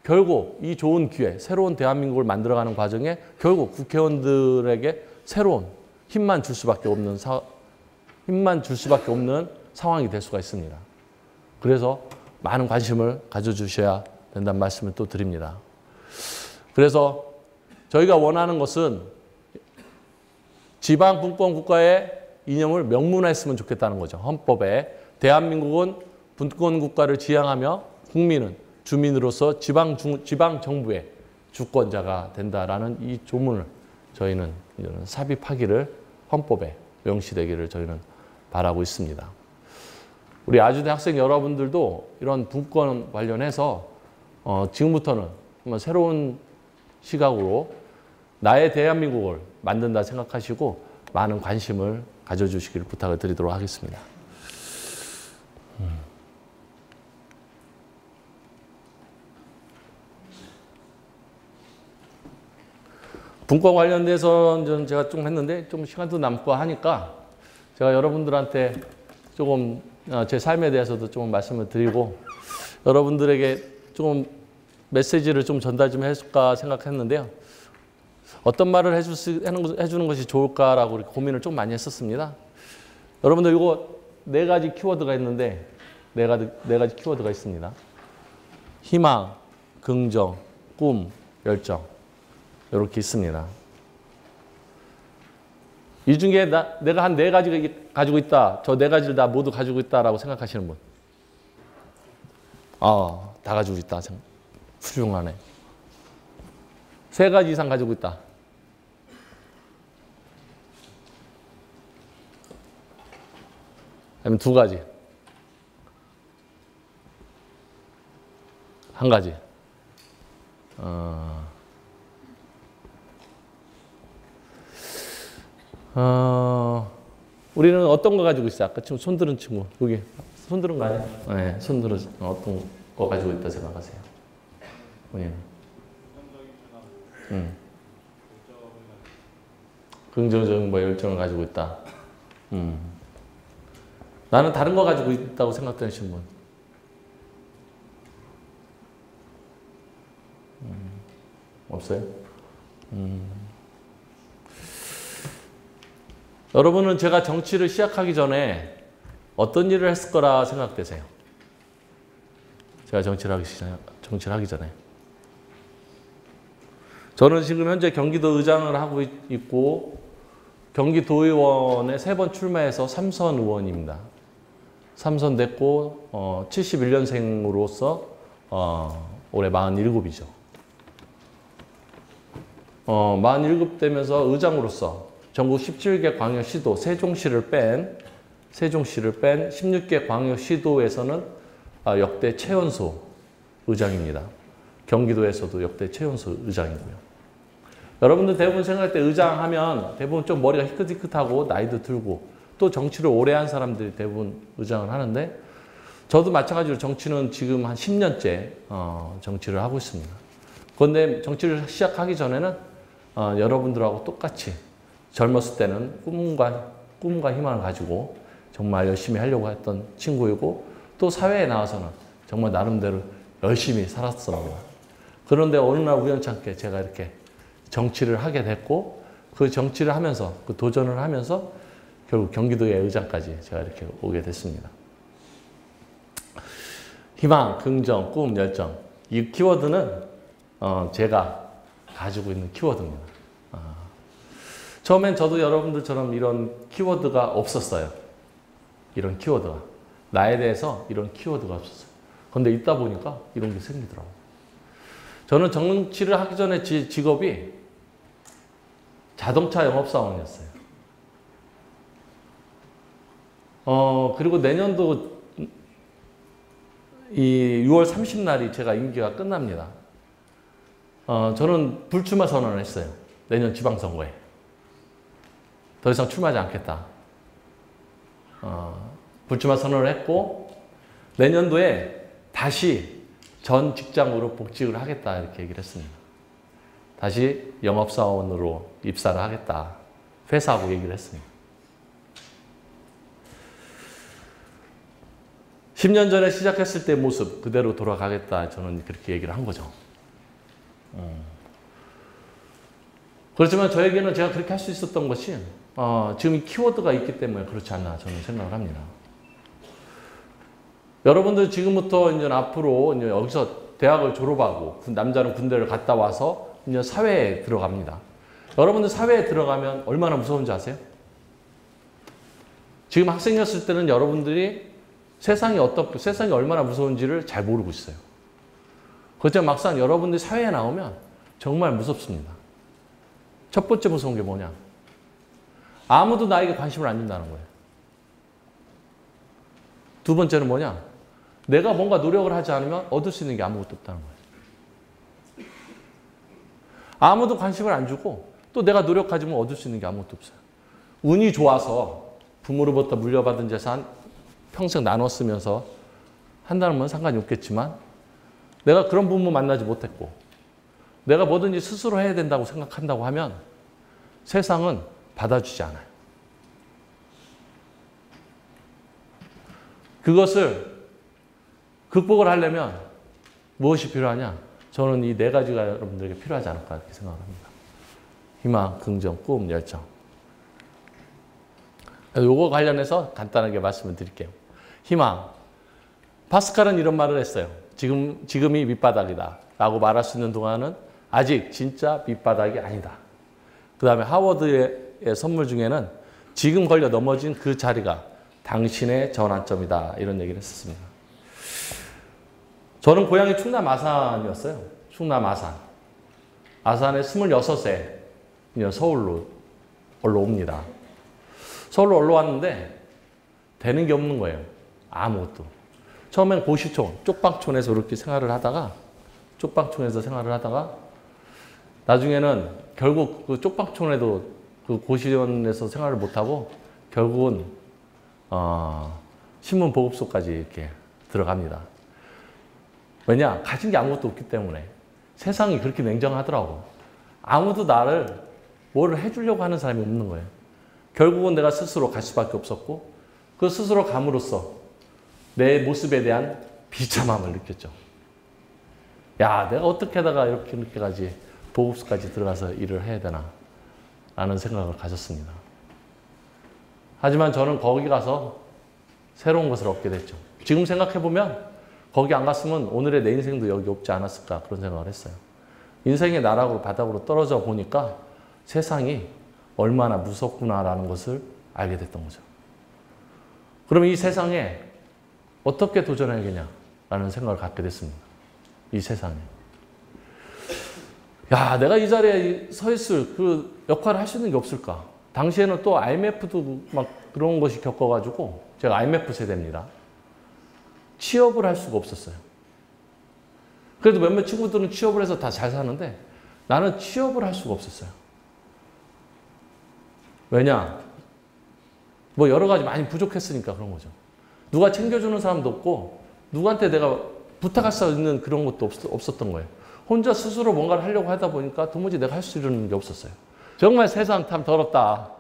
결국 이 좋은 기회, 새로운 대한민국을 만들어가는 과정에 결국 국회의원들에게 새로운 힘만 줄 수밖에 없는 상황이 될 수가 있습니다. 그래서 많은 관심을 가져주셔야 된다는 말씀을 또 드립니다. 그래서 저희가 원하는 것은 지방 분권 국가의 이념을 명문화했으면 좋겠다는 거죠. 헌법에 대한민국은 분권 국가를 지향하며 국민은 주민으로서 지방 정부의 주권자가 된다라는 이 조문을 저희는 삽입하기를 헌법에 명시되기를 저희는 바라고 있습니다. 우리 아주대 학생 여러분들도 이런 분권 관련해서 지금부터는 한번 새로운 시각으로 나의 대한민국을 만든다 생각하시고 많은 관심을 가져주시기를 부탁을 드리도록 하겠습니다. 분권 관련돼서 제가 좀 했는데 좀 시간도 남고 하니까 제가 여러분들한테 조금 제 삶에 대해서도 좀 말씀을 드리고 여러분들에게 좀 메시지를 좀 전달 좀 해줄까 생각했는데요. 어떤 말을 해주는 것이 좋을까라고 고민을 좀 많이 했었습니다. 여러분들 이거 4가지 키워드가 있는데 4가지 키워드가 있습니다. 희망, 긍정, 꿈, 열정. 이렇게 있습니다. 이 중에 내가 한 4가지 가지고 있다. 저 4가지를 다 모두 가지고 있다라고 생각하시는 분. 다 가지고 있다. 훌륭하네. 3가지 이상 가지고 있다. 아니면 2가지. 한 가지. 우리는 어떤 거 가지고 있어요? 아까 지금 손들은 친구. 여기. 손들은 거 아니야? 네, 손들은 어떤 거 가지고 있다 생각하세요? 본인. 긍정적인 뭐 열정을 가지고 있다. 나는 다른 거 가지고 있다고 생각되시는 분. 없어요? 여러분은 제가 정치를 시작하기 전에 어떤 일을 했을 거라 생각되세요? 제가 정치를 하기 전에. 저는 지금 현재 경기도 의장을 하고 있고 경기도의원에 3번 출마해서 3선 의원입니다. 3선 됐고 71년생으로서 올해 47이죠. 47 되면서 의장으로서 전국 17개 광역시도 세종시를 뺀 16개 광역시도에서는 역대 최연소 의장입니다. 경기도에서도 역대 최연소 의장이고요. 여러분들 대부분 생각할 때 의장 하면 대부분 좀 머리가 희끗희끗하고 나이도 들고 또 정치를 오래 한 사람들이 대부분 의장을 하는데 저도 마찬가지로 정치는 지금 한 10년째 정치를 하고 있습니다. 그런데 정치를 시작하기 전에는 여러분들하고 똑같이 젊었을 때는 꿈과 희망을 가지고 정말 열심히 하려고 했던 친구이고 또 사회에 나와서는 정말 나름대로 열심히 살았습니다. 그런데 어느 날 우연찮게 제가 이렇게 정치를 하게 됐고 그 정치를 하면서 그 도전을 하면서 결국 경기도의 의장까지 제가 이렇게 오게 됐습니다. 희망, 긍정, 꿈, 열정 이 키워드는 제가 가지고 있는 키워드입니다. 처음엔 저도 여러분들처럼 이런 키워드가 없었어요. 이런 키워드가. 나에 대해서 이런 키워드가 없었어요. 그런데 있다 보니까 이런 게 생기더라고요. 저는 정치를 하기 전에 직업이 자동차 영업사원이었어요. 그리고 내년도 이 6월 30날이 제가 임기가 끝납니다. 저는 불출마 선언을 했어요. 내년 지방선거에. 더 이상 출마하지 않겠다. 불출마 선언을 했고 내년도에 다시 전 직장으로 복직을 하겠다 이렇게 얘기를 했습니다. 다시 영업사원으로 입사를 하겠다. 회사하고 얘기를 했습니다. 10년 전에 시작했을 때 모습 그대로 돌아가겠다. 저는 그렇게 얘기를 한 거죠. 그렇지만 저에게는 제가 그렇게 할 수 있었던 것이 지금 이 키워드가 있기 때문에 그렇지 않나 저는 생각을 합니다. 여러분들 지금부터 이제 앞으로 이제 여기서 대학을 졸업하고 남자는 군대를 갔다 와서 이제 사회에 들어갑니다. 여러분들 사회에 들어가면 얼마나 무서운지 아세요? 지금 학생이었을 때는 여러분들이 세상이 얼마나 무서운지를 잘 모르고 있어요. 그렇지만 막상 여러분들이 사회에 나오면 정말 무섭습니다. 첫 번째 무서운 게 뭐냐? 아무도 나에게 관심을 안 준다는 거예요. 두 번째는 뭐냐? 내가 뭔가 노력을 하지 않으면 얻을 수 있는 게 아무것도 없다는 거예요. 아무도 관심을 안 주고 또 내가 노력하지 면 얻을 수 있는 게 아무것도 없어요. 운이 좋아서 부모로부터 물려받은 재산 평생 나눠 쓰면서 한다는 건 상관이 없겠지만 내가 그런 부모 만나지 못했고 내가 뭐든지 스스로 해야 된다고 생각한다고 하면 세상은 받아주지 않아요. 그것을 극복을 하려면 무엇이 필요하냐? 저는 이 4가지가 여러분들에게 필요하지 않을까 이렇게 생각을 합니다. 희망, 긍정, 꿈, 열정. 요거 관련해서 간단하게 말씀을 드릴게요. 희망. 파스칼은 이런 말을 했어요. 지금이 밑바닥이다 라고 말할 수 있는 동안은 아직 진짜 밑바닥이 아니다. 그 다음에 하워드의 선물 중에는 지금 걸려 넘어진 그 자리가 당신의 전환점이다. 이런 얘기를 했었습니다. 저는 고향이 충남 아산이었어요. 충남 아산. 아산에 26세 서울로 올라옵니다. 서울로 올라왔는데 되는 게 없는 거예요. 아무것도. 처음엔 고시촌, 쪽방촌에서 이렇게 생활을 하다가 쪽방촌에서 생활을 하다가 나중에는 결국 그 쪽방촌에도 그 고시원에서 생활을 못하고 결국은 신문 보급소까지 이렇게 들어갑니다. 왜냐? 가진 게 아무것도 없기 때문에. 세상이 그렇게 냉정하더라고. 아무도 나를 뭐를 해주려고 하는 사람이 없는 거예요. 결국은 내가 스스로 갈 수밖에 없었고 그 스스로 감으로써 내 모습에 대한 비참함을 느꼈죠. 야, 내가 어떻게 하다가 이렇게까지 보급소까지 들어가서 일을 해야 되나 라는 생각을 가졌습니다. 하지만 저는 거기 가서 새로운 것을 얻게 됐죠. 지금 생각해보면 거기 안 갔으면 오늘의 내 인생도 여기 없지 않았을까 그런 생각을 했어요. 인생의 나락으로 바닥으로 떨어져 보니까 세상이 얼마나 무섭구나라는 것을 알게 됐던 거죠. 그러면 이 세상에 어떻게 도전해야겠냐라는 생각을 갖게 됐습니다. 이 세상에. 야, 내가 이 자리에 서 있을 그 역할을 할 수 있는 게 없을까? 당시에는 또 IMF도 막 그런 것이 겪어가지고 제가 IMF 세대입니다. 취업을 할 수가 없었어요. 그래도 몇몇 친구들은 취업을 해서 다 잘 사는데 나는 취업을 할 수가 없었어요. 왜냐? 뭐 여러 가지 많이 부족했으니까 그런 거죠. 누가 챙겨주는 사람도 없고 누구한테 내가 부탁할 수 있는 그런 것도 없었던 거예요. 혼자 스스로 뭔가를 하려고 하다 보니까 도무지 내가 할 수 있는 게 없었어요. 정말 세상 참 더럽다.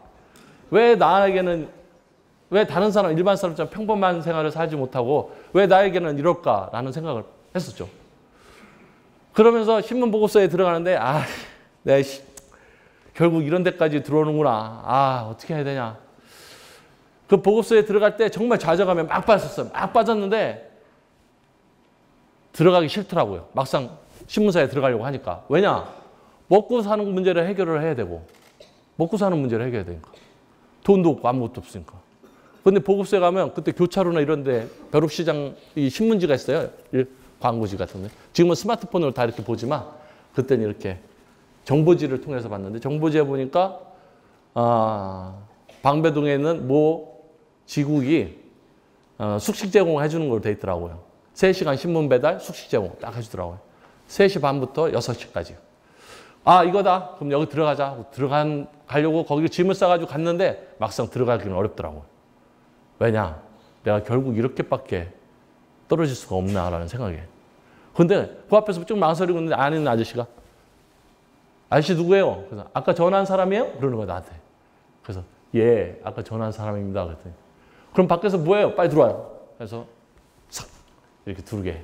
왜 나에게는, 왜 다른 사람, 일반 사람처럼 평범한 생활을 살지 못하고 왜 나에게는 이럴까라는 생각을 했었죠. 그러면서 신문 보고서에 들어가는데 내가 결국 이런 데까지 들어오는구나. 어떻게 해야 되냐. 그 보고서에 들어갈 때 정말 좌절감에 막 빠졌어요. 막 빠졌는데 들어가기 싫더라고요. 막상 신문사에 들어가려고 하니까. 왜냐? 먹고 사는 문제를 해결을 해야 되고 먹고 사는 문제를 해결해야 되니까. 돈도 없고 아무것도 없으니까. 근데 보고서에 가면 그때 교차로나 이런 데 벼룩시장 이 신문지가 있어요. 광고지 같은데. 지금은 스마트폰으로 다 이렇게 보지만 그때는 이렇게 정보지를 통해서 봤는데 정보지에 보니까 방배동에 있는 모 지국이 숙식 제공을 해주는 걸로 돼 있더라고요. 3시간 신문 배달, 숙식 제공 딱 해주더라고요. 3시 반부터 6시까지. 이거다. 그럼 여기 들어가자. 가려고 거기 짐을 싸가지고 갔는데 막상 들어가기는 어렵더라고요. 왜냐? 내가 결국 이렇게밖에 떨어질 수가 없나라는 생각에. 근데 그 앞에서 좀 망설이고 있는데 안에 있는 아저씨가 아저씨 누구예요? 그래서 아까 전화한 사람이에요? 그러는 거야 나한테. 그래서 예, 아까 전화한 사람입니다. 그랬더니 그럼 밖에서 뭐예요? 빨리 들어와요. 그래서 싹 이렇게 두르게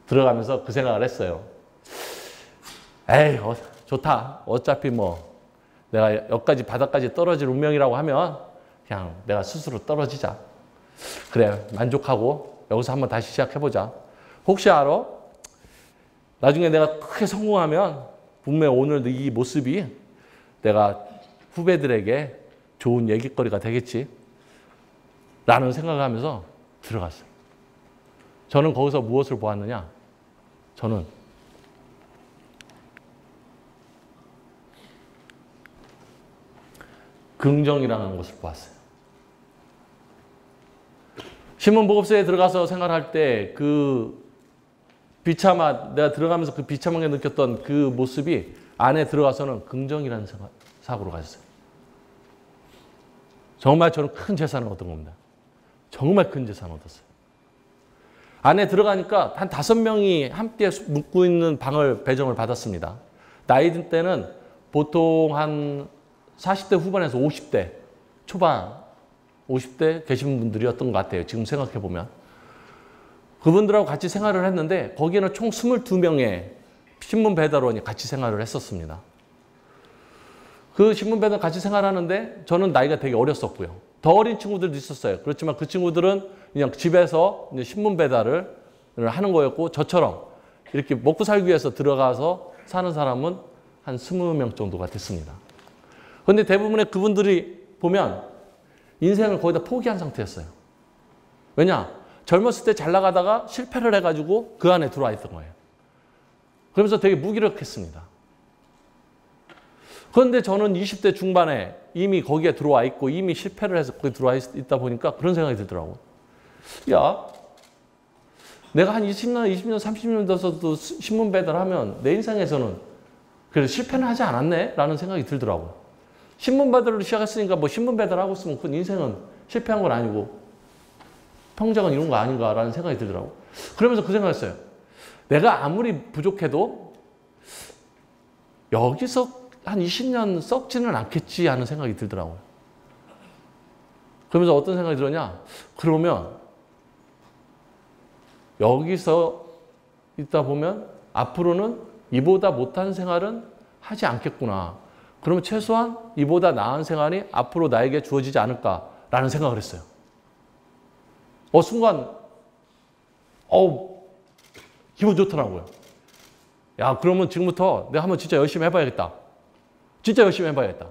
들어가면서 그 생각을 했어요. 에이, 좋다. 어차피 뭐 내가 여기까지 바닥까지 떨어질 운명이라고 하면 그냥 내가 스스로 떨어지자. 그래, 만족하고 여기서 한번 다시 시작해보자. 혹시 알아? 나중에 내가 크게 성공하면 분명히 오늘 이 모습이 내가 후배들에게 좋은 얘기거리가 되겠지. 라는 생각을 하면서 들어갔어요. 저는 거기서 무엇을 보았느냐? 저는 긍정이라는 것을 보았어요. 신문보급소에 들어가서 생활할 때 내가 들어가면서 그 비참하게 느꼈던 그 모습이 안에 들어가서는 긍정이라는 사고로 가졌어요. 정말 저는 큰 재산을 얻은 겁니다. 정말 큰 재산을 얻었어요. 안에 들어가니까 한 5명이 함께 묵고 있는 방을 배정을 받았습니다. 나이 때는 보통 한 40대 후반에서 50대 초반, 50대 계신 분들이었던 것 같아요. 지금 생각해보면. 그분들하고 같이 생활을 했는데 거기에는 총 22명의 신문 배달원이 같이 생활을 했었습니다. 그 신문 배달 같이 생활하는데 저는 나이가 되게 어렸었고요. 더 어린 친구들도 있었어요. 그렇지만 그 친구들은 그냥 집에서 이제 신문 배달을 하는 거였고 저처럼 이렇게 먹고 살기 위해서 들어가서 사는 사람은 한 20명 정도가 됐습니다. 그런데 대부분의 그분들이 보면 인생을 거의 다 포기한 상태였어요. 왜냐? 젊었을 때 잘 나가다가 실패를 해가지고 그 안에 들어와 있던 거예요. 그러면서 되게 무기력했습니다. 그런데 저는 20대 중반에 이미 거기에 들어와 있고 이미 실패를 해서 거기 들어와 있다 보니까 그런 생각이 들더라고요. 야, 내가 한 20년, 30년 돼서도 신문 배달하면 내 인생에서는 그래도 실패는 하지 않았네? 라는 생각이 들더라고요. 신문 배달을 시작했으니까 뭐 신문 배달하고 있으면 그 인생은 실패한 건 아니고 평생은 이런 거 아닌가라는 생각이 들더라고요. 그러면서 그 생각했어요. 내가 아무리 부족해도 여기서 한 20년 썩지는 않겠지 하는 생각이 들더라고요. 그러면서 어떤 생각이 들었냐? 그러면 여기서 있다 보면 앞으로는 이보다 못한 생활은 하지 않겠구나. 그러면 최소한 이보다 나은 생활이 앞으로 나에게 주어지지 않을까라는 생각을 했어요. 순간 기분 좋더라고요. 야, 그러면 지금부터 내가 한번 진짜 열심히 해봐야겠다. 진짜 열심히 해봐야겠다.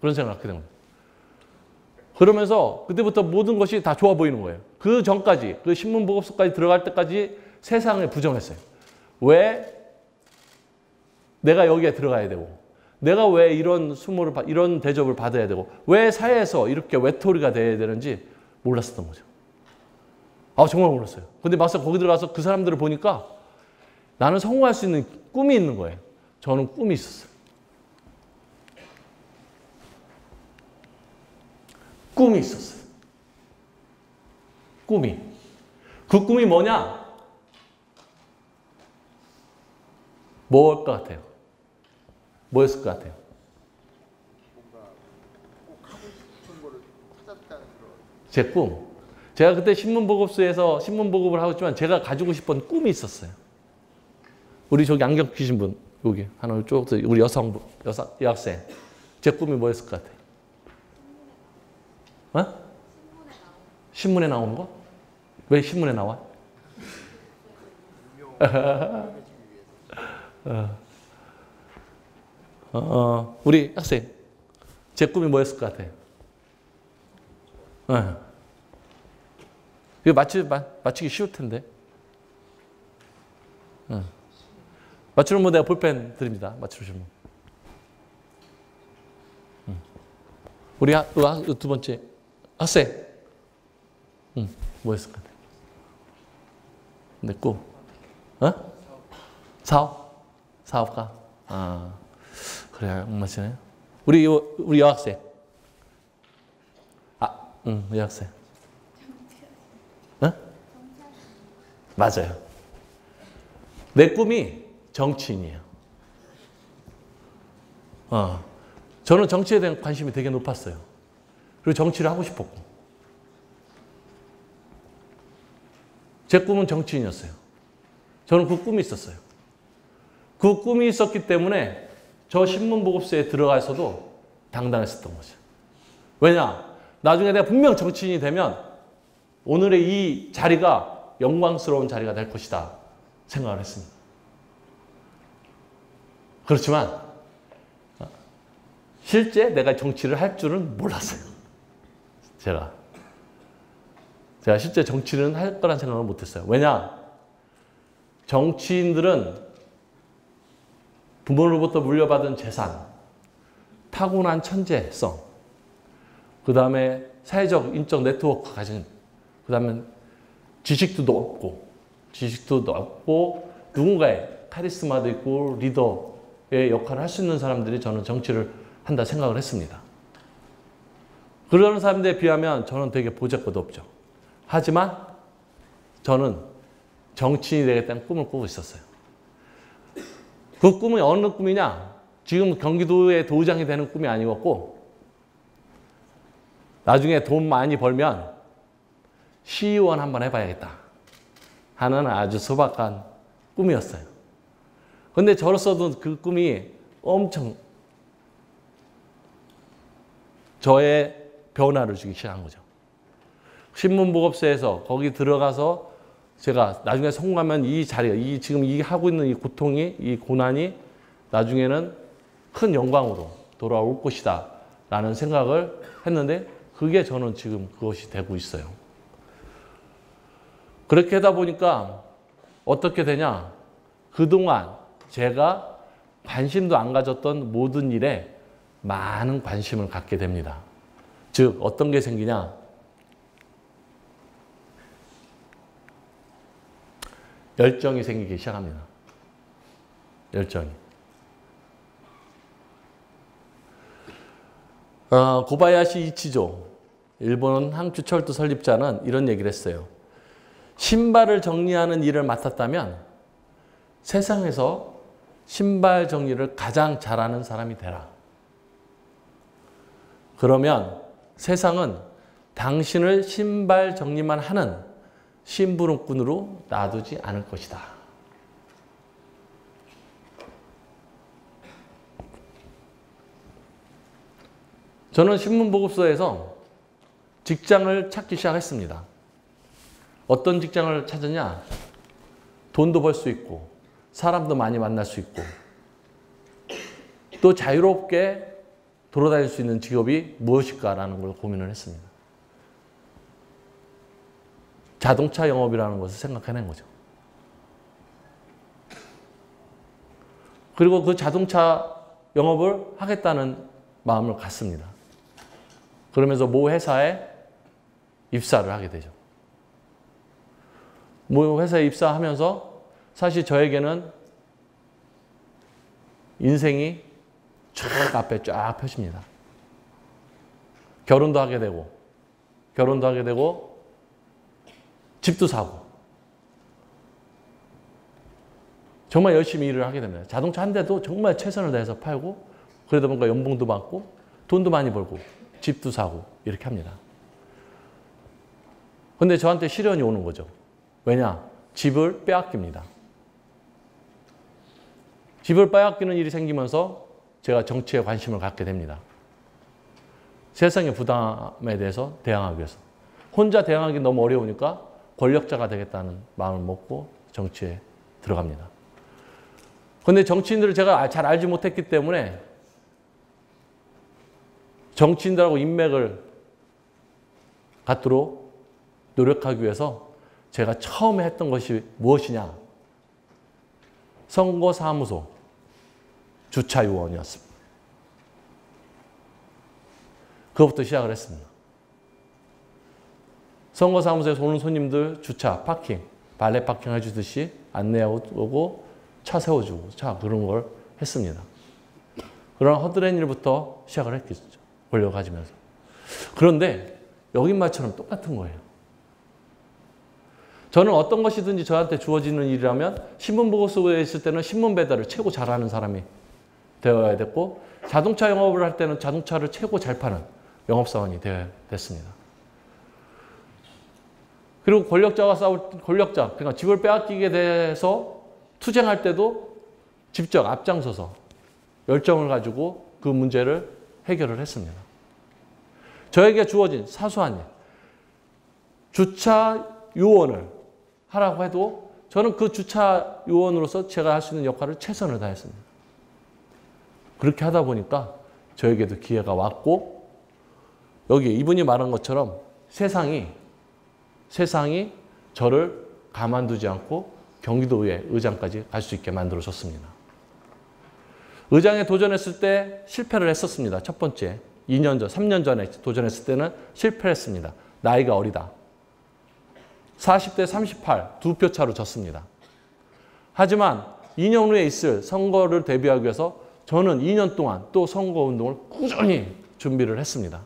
그런 생각을 하게 된 거예요. 그러면서 그때부터 모든 것이 다 좋아 보이는 거예요. 그 전까지, 그 신문 보고서까지 들어갈 때까지 세상을 부정했어요. 왜 내가 여기에 들어가야 되고, 내가 왜 이런 이런 대접을 받아야 되고, 왜 사회에서 이렇게 외톨이가 돼야 되는지 몰랐었던 거죠. 정말 몰랐어요. 근데 막상 거기 들어가서 그 사람들을 보니까 나는 성공할 수 있는 꿈이 있는 거예요. 저는 꿈이 있었어요. 꿈이 있었어요. 꿈이. 그 꿈이 뭐냐? 뭘 것 같아요? 뭐였을 것 같아요? 뭔가 꼭 하고 싶은 거를 찾았다는 그런. 제 꿈. 제가 그때 신문보급소에서 신문보급을 하고 있지만 제가 가지고 싶은 꿈이 있었어요. 우리 저기 안경 끼신 분, 여기 하나 쭉, 우리 여학생. 제 꿈이 뭐였을 것 같아요? 신문에 나오는 거? 왜 신문에 나와? 우리 학생, 제 꿈이 뭐였을 것 같아요? 이거 맞추기 쉬울 텐데. 맞추는 분 내가 볼펜 드립니다. 맞추시면. 우리 두 번째 학생. 뭐였을 것 같아? 내 꿈. 사업가. 그래, 맞추네. 우리 여학생. 여학생. 맞아요. 내 꿈이 정치인이에요. 저는 정치에 대한 관심이 되게 높았어요. 그리고 정치를 하고 싶었고. 제 꿈은 정치인이었어요. 저는 그 꿈이 있었어요. 그 꿈이 있었기 때문에 저 신문보급소에 들어가서도 당당했었던 거죠. 왜냐? 나중에 내가 분명 정치인이 되면 오늘의 이 자리가 영광스러운 자리가 될 것이다 생각을 했습니다. 그렇지만 실제 내가 정치를 할 줄은 몰랐어요. 제가 실제 정치는 할 거란 생각을 못했어요. 왜냐? 정치인들은 부모로부터 물려받은 재산, 타고난 천재성, 그 다음에 사회적, 인적 네트워크 가진, 그 다음에 지식도 높고 누군가의 카리스마도 있고 리더의 역할을 할 수 있는 사람들이 저는 정치를 한다 생각을 했습니다. 그런 사람들에 비하면 저는 되게 보잘것도 없죠. 하지만 저는 정치인이 되겠다는 꿈을 꾸고 있었어요. 그 꿈은 어느 꿈이냐? 지금 경기도의 도의장이 되는 꿈이 아니었고 나중에 돈 많이 벌면 시의원 한번 해봐야겠다 하는 아주 소박한 꿈이었어요. 근데 저로서도 그 꿈이 엄청 저의 변화를 주기 시작한 거죠. 신문보급소에서 거기 들어가서 제가 나중에 성공하면 이 자리가, 지금 하고 있는 이 고통이, 이 고난이 나중에는 큰 영광으로 돌아올 것이다 라는 생각을 했는데 그게 저는 지금 그것이 되고 있어요. 그렇게 하다 보니까 어떻게 되냐? 그동안 제가 관심도 안 가졌던 모든 일에 많은 관심을 갖게 됩니다. 즉 어떤 게 생기냐? 열정이 생기기 시작합니다. 열정이. 고바야시 이치조, 일본 항추철도 설립자는 이런 얘기를 했어요. 신발을 정리하는 일을 맡았다면 세상에서 신발 정리를 가장 잘하는 사람이 되라. 그러면 세상은 당신을 신발 정리만 하는 심부름꾼으로 놔두지 않을 것이다. 저는 신문보급소에서 직장을 찾기 시작했습니다. 어떤 직장을 찾았냐? 돈도 벌 수 있고 사람도 많이 만날 수 있고 또 자유롭게 돌아다닐 수 있는 직업이 무엇일까라는 걸 고민을 했습니다. 자동차 영업이라는 것을 생각해낸 거죠. 그리고 그 자동차 영업을 하겠다는 마음을 갖습니다. 그러면서 모 회사에 입사를 하게 되죠. 모 회사에 입사하면서 사실 저에게는 인생이 쫙 앞에 쫙 펴집니다. 결혼도 하게 되고 집도 사고 정말 열심히 일을 하게 됩니다. 자동차 한 대도 정말 최선을 다해서 팔고 그러다 보니까 연봉도 받고 돈도 많이 벌고 집도 사고 이렇게 합니다. 근데 저한테 시련이 오는 거죠. 왜냐? 집을 빼앗깁니다. 집을 빼앗기는 일이 생기면서 제가 정치에 관심을 갖게 됩니다. 세상의 부담에 대해서 대항하기 위해서. 혼자 대항하기 너무 어려우니까 권력자가 되겠다는 마음을 먹고 정치에 들어갑니다. 그런데 정치인들을 제가 잘 알지 못했기 때문에 정치인들하고 인맥을 갖도록 노력하기 위해서 제가 처음에 했던 것이 무엇이냐? 선거사무소 주차요원이었습니다. 그것부터 시작을 했습니다. 선거사무소에서 오는 손님들 주차, 파킹, 발레 파킹 해주듯이 안내하고 차 세워주고 그런 걸 했습니다. 그런 허드렛 일부터 시작을 했겠죠. 권력 가지면서. 그런데 여긴 말처럼 똑같은 거예요. 저는 어떤 것이든지 저한테 주어지는 일이라면 신문보고서에 있을 때는 신문 배달을 최고 잘하는 사람이 되어야 됐고 자동차 영업을 할 때는 자동차를 최고 잘 파는 영업사원이 되어야 됐습니다. 그리고 권력자, 그러니까 집을 빼앗기게 돼서 투쟁할 때도 직접 앞장서서 열정을 가지고 그 문제를 해결을 했습니다. 저에게 주어진 사소한 일, 주차 요원을 하라고 해도 저는 그 주차 요원으로서 제가 할 수 있는 역할을 최선을 다했습니다. 그렇게 하다 보니까 저에게도 기회가 왔고 여기 이분이 말한 것처럼 세상이 저를 가만두지 않고 경기도의회 의장까지 갈 수 있게 만들어줬습니다. 의장에 도전했을 때 실패를 했었습니다. 첫 번째, 2년 전, 3년 전에 도전했을 때는 실패를 했습니다. 나이가 어리다. 40대 38, 2표 차로 졌습니다. 하지만 2년 후에 있을 선거를 대비하기 위해서 저는 2년 동안 또 선거운동을 꾸준히 준비를 했습니다.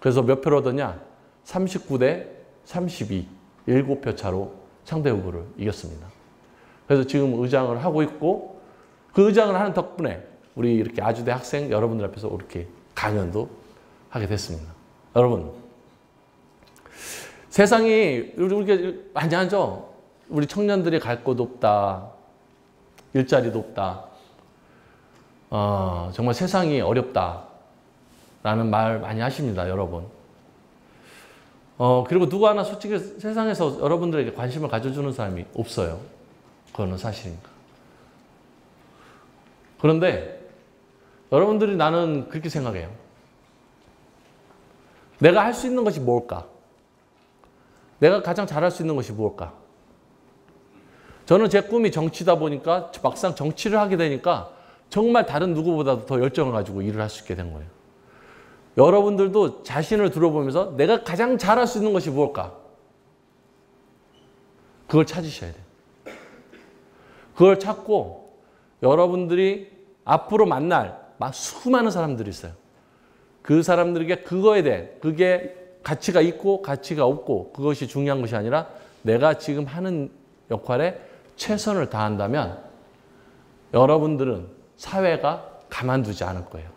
그래서 몇 표를 얻었냐? 39대 32, 7표 차로 상대 후보를 이겼습니다. 그래서 지금 의장을 하고 있고 그 의장을 하는 덕분에 우리 이렇게 아주대 학생 여러분들 앞에서 이렇게 강연도 하게 됐습니다. 여러분, 세상이 우리가 많이 하죠. 우리 청년들이 갈 곳 없다. 일자리도 없다. 정말 세상이 어렵다. 라는 말 많이 하십니다, 여러분. 그리고 누구 하나 솔직히 세상에서 여러분들에게 관심을 가져주는 사람이 없어요. 그거는 사실입니다. 그런데 여러분들이 나는 그렇게 생각해요. 내가 할 수 있는 것이 뭘까? 내가 가장 잘할 수 있는 것이 무엇일까? 저는 제 꿈이 정치다 보니까 막상 정치를 하게 되니까 정말 다른 누구보다도 더 열정을 가지고 일을 할 수 있게 된 거예요. 여러분들도 자신을 들어보면서 내가 가장 잘할 수 있는 것이 무엇일까? 그걸 찾으셔야 돼요. 그걸 찾고 여러분들이 앞으로 만날 수많은 사람들이 있어요. 그 사람들에게 그거에 대해 그게 가치가 있고 가치가 없고 그것이 중요한 것이 아니라 내가 지금 하는 역할에 최선을 다한다면 여러분들은 사회가 가만두지 않을 거예요.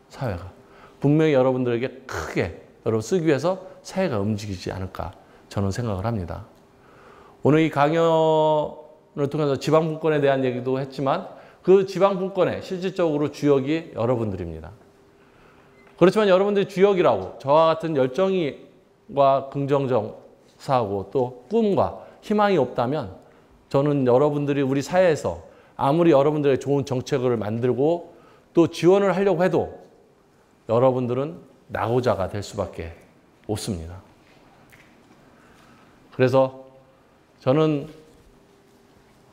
사회가. 분명히 여러분들에게 크게 여러분 쓰기 위해서 사회가 움직이지 않을까 저는 생각을 합니다. 오늘 이 강연을 통해서 지방분권에 대한 얘기도 했지만 그 지방분권의 실질적으로 주역이 여러분들입니다. 그렇지만 여러분들이 주역이라고 저와 같은 열정과 긍정정사하고 또 꿈과 희망이 없다면 저는 여러분들이 우리 사회에서 아무리 여러분들의 좋은 정책을 만들고 또 지원을 하려고 해도 여러분들은 낙오자가 될 수밖에 없습니다. 그래서 저는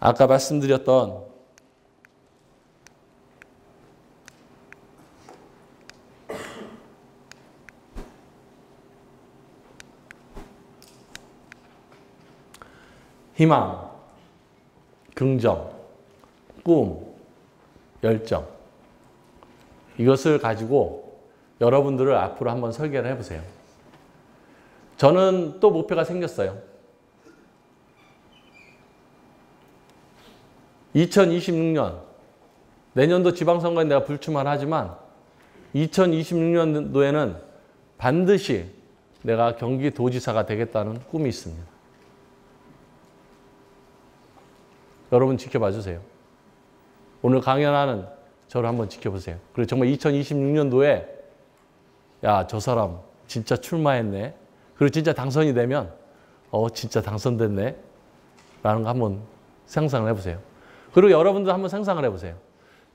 아까 말씀드렸던 희망, 긍정, 꿈, 열정 이것을 가지고 여러분들을 앞으로 한번 설계를 해보세요. 저는 또 목표가 생겼어요. 2026년 내년도 지방선거에 내가 불출마를 하지만 2026년도에는 반드시 내가 경기도지사가 되겠다는 꿈이 있습니다. 여러분 지켜봐 주세요. 오늘 강연하는 저를 한번 지켜보세요. 그리고 정말 2026년도에 야, 저 사람 진짜 출마했네. 그리고 진짜 당선이 되면 진짜 당선됐네. 라는 거 한번 상상을 해보세요. 그리고 여러분들 한번 상상을 해보세요.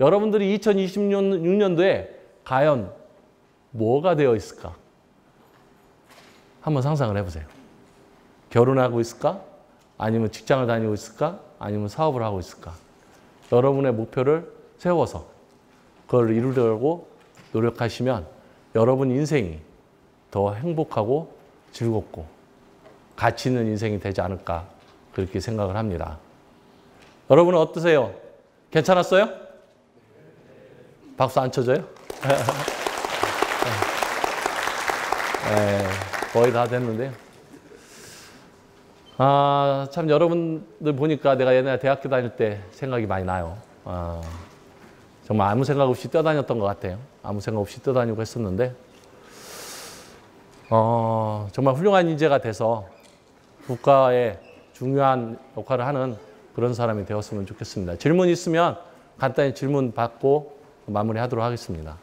여러분들이 2026년도에 과연 뭐가 되어 있을까? 한번 상상을 해보세요. 결혼하고 있을까? 아니면 직장을 다니고 있을까? 아니면 사업을 하고 있을까? 여러분의 목표를 세워서 그걸 이루려고 노력하시면 여러분 인생이 더 행복하고 즐겁고 가치 있는 인생이 되지 않을까 그렇게 생각을 합니다. 여러분은 어떠세요? 괜찮았어요? 박수 안 쳐줘요? 네, 거의 다 됐는데요. 참 여러분들 보니까 내가 옛날에 대학교 다닐 때 생각이 많이 나요. 정말 아무 생각 없이 뛰어다녔던 것 같아요. 아무 생각 없이 뛰어다니고 했었는데 정말 훌륭한 인재가 돼서 국가의 중요한 역할을 하는 그런 사람이 되었으면 좋겠습니다. 질문 있으면 간단히 질문 받고 마무리하도록 하겠습니다.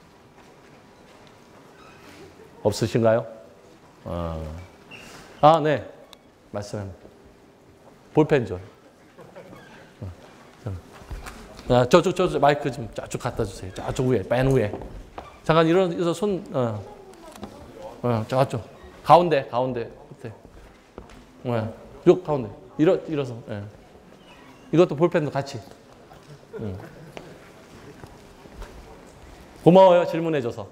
없으신가요? 네. 말씀합니다. 볼펜 좀. 저쪽 마이크 좀 저쪽 갖다 주세요. 저쪽 위에, 맨 위에. 잠깐 일어서 손, 저쪽. 가운데. 끝에. 요 가운데. 일어서. 예. 이것도 볼펜도 같이. 고마워요. 질문해줘서.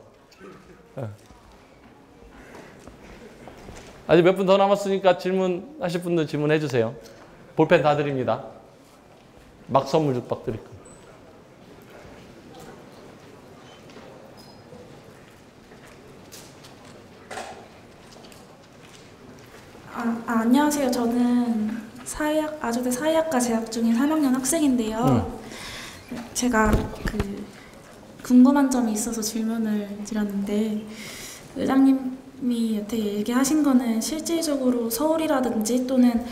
아직 몇 분 더 남았으니까 질문하실 분들 질문해 주세요. 볼펜 다 드립니다. 막 선물 막 드릴 거예요. 안녕하세요. 저는 아주대 사회학과 재학 중인 3학년 학생인데요. 제가 궁금한 점이 있어서 질문을 드렸는데 의장님이 여태 얘기하신 거는 실질적으로 서울이라든지 또는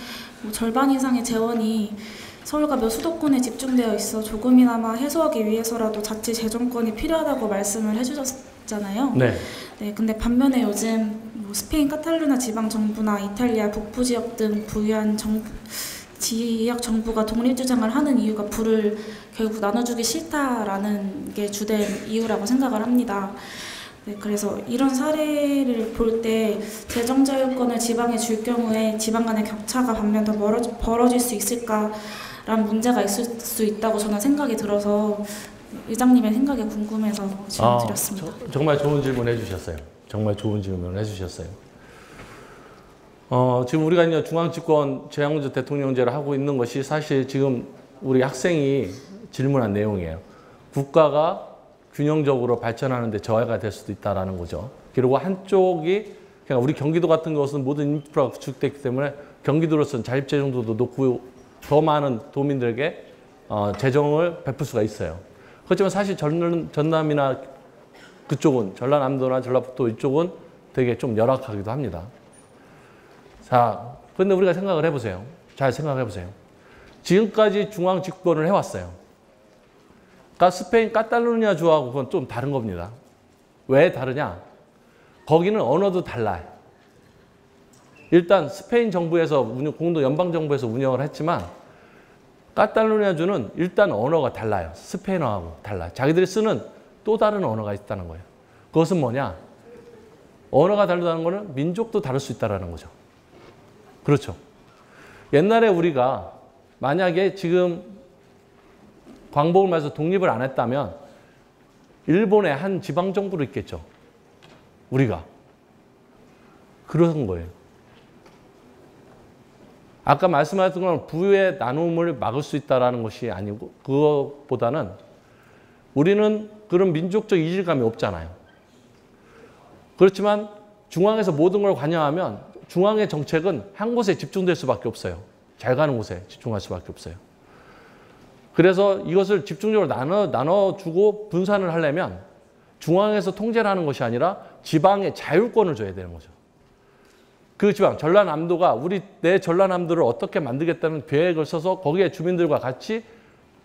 뭐 절반 이상의 재원이 서울과 몇 수도권에 집중되어 있어 조금이나마 해소하기 위해서라도 자치 재정권이 필요하다고 말씀을 해주셨잖아요. 네. 네, 근데 반면에 요즘 뭐 스페인 카탈루냐 지방 정부나 이탈리아 북부 지역 등 부유한 지역 정부가 독립 주장을 하는 이유가 부를 결국 나눠주기 싫다라는 게 주된 이유라고 생각을 합니다. 네, 그래서 이런 사례를 볼 때 재정 자율권을 지방에 줄 경우에 지방 간의 격차가 반면 더 벌어질 수 있을까라는 문제가 있을 수 있다고 저는 생각이 들어서 의장님의 생각이 궁금해서 질문 드렸습니다. 정말 좋은 질문 해주셨어요. 정말 좋은 질문을 해주셨어요. 지금 우리가 이제 중앙집권 제왕제 대통령제를 하고 있는 것이 사실 지금 우리 학생이 질문한 내용이에요. 국가가 균형적으로 발전하는데 저해가 될 수도 있다는 거죠. 그리고 한쪽이 그냥 우리 경기도 같은 것은 모든 인프라가 구축됐기 때문에 경기도로서는 자립재정도도 높고 더 많은 도민들에게 재정을 베풀 수가 있어요. 그렇지만 사실 전남이나 그쪽은 전라남도나 전라북도 이쪽은 되게 좀 열악하기도 합니다. 자, 그런데 우리가 생각을 해보세요. 잘 생각해 보세요. 지금까지 중앙 집권을 해왔어요. 그러니까 스페인 카탈루냐주하고 그건 좀 다른 겁니다. 왜 다르냐? 거기는 언어도 달라요. 일단 스페인 정부에서 공동 연방 정부에서 운영을 했지만 카탈루냐주는 일단 언어가 달라요. 스페인어하고 달라요. 자기들이 쓰는 또 다른 언어가 있다는 거예요. 그것은 뭐냐? 언어가 다르다는 거는 민족도 다를 수 있다는 거죠. 그렇죠. 옛날에 우리가 만약에 지금 광복을 맞아서 독립을 안 했다면 일본의 한 지방정부로 있겠죠. 우리가. 그런 거예요. 아까 말씀하셨던 건 부의 나눔을 막을 수 있다는 것이 아니고 그것보다는 우리는 그런 민족적 이질감이 없잖아요. 그렇지만 중앙에서 모든 걸 관여하면 중앙의 정책은 한 곳에 집중될 수밖에 없어요. 잘 가는 곳에 집중할 수밖에 없어요. 그래서 이것을 집중적으로 나눠주고 분산을 하려면 중앙에서 통제를 하는 것이 아니라 지방에 자율권을 줘야 되는 거죠. 그 지방, 전라남도가 내 전라남도를 어떻게 만들겠다는 계획을 써서 거기에 주민들과 같이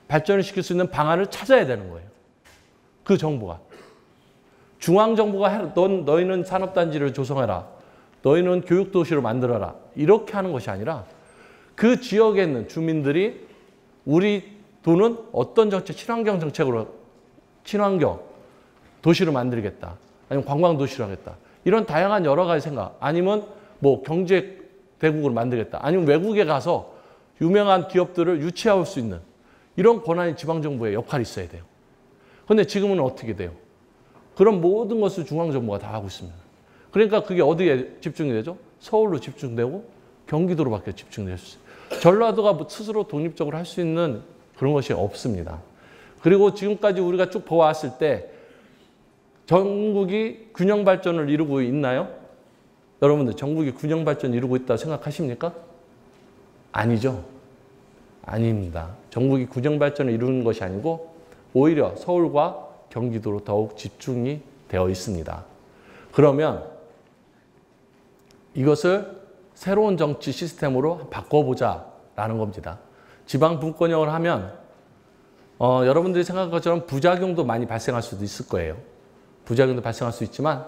발전을 시킬 수 있는 방안을 찾아야 되는 거예요. 그 정부가. 중앙정부가 너희는 산업단지를 조성해라. 너희는 교육도시를 만들어라. 이렇게 하는 것이 아니라 그 지역에 있는 주민들이 우리 도는 어떤 정책, 친환경 정책으로 친환경 도시를 만들겠다. 아니면 관광도시를 하겠다. 이런 다양한 여러 가지 생각. 아니면 뭐 경제 대국으로 만들겠다. 아니면 외국에 가서 유명한 기업들을 유치할 수 있는 이런 권한이 지방정부의 역할이 있어야 돼요. 그런데 지금은 어떻게 돼요? 그런 모든 것을 중앙정부가 다 하고 있습니다. 그러니까 그게 어디에 집중이 되죠? 서울로 집중되고 경기도로밖에 집중될 수 있어요. 전라도가 스스로 독립적으로 할 수 있는 그런 것이 없습니다. 그리고 지금까지 우리가 쭉 보아왔을 때 전국이 균형 발전을 이루고 있나요? 여러분들 전국이 균형 발전을 이루고 있다고 생각하십니까? 아니죠. 아닙니다. 전국이 균형 발전을 이루는 것이 아니고 오히려 서울과 경기도로 더욱 집중이 되어 있습니다. 그러면 이것을 새로운 정치 시스템으로 바꿔보자라는 겁니다. 지방 분권형을 하면 여러분들이 생각한 것처럼 부작용도 많이 발생할 수도 있을 거예요. 부작용도 발생할 수 있지만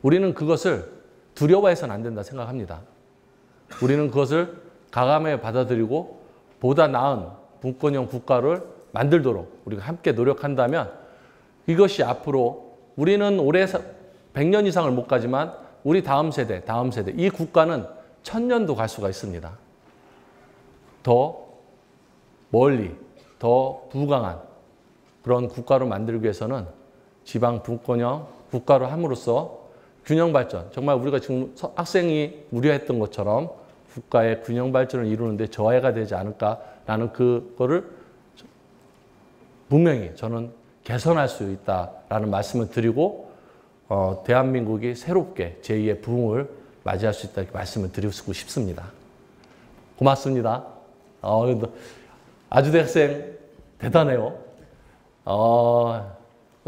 우리는 그것을 두려워해서는 안 된다 생각합니다. 우리는 그것을 가감해 받아들이고 보다 나은 분권형 국가를 만들도록 우리가 함께 노력한다면 이것이 앞으로 우리는 올해 100년 이상을 못 가지만 우리 다음 세대 이 국가는 1000년도 갈 수가 있습니다. 더 멀리, 더 부강한 그런 국가로 만들기 위해서는 지방 분권형 국가로 함으로써 균형 발전, 정말 우리가 지금 학생이 우려했던 것처럼 국가의 균형 발전을 이루는데 저해가 되지 않을까라는 그거를 분명히 저는 개선할 수 있다라는 말씀을 드리고 대한민국이 새롭게 제2의 부흥을 맞이할 수 있다 이렇게 말씀을 드리고 싶습니다. 고맙습니다. 아주 대학생 대단해요.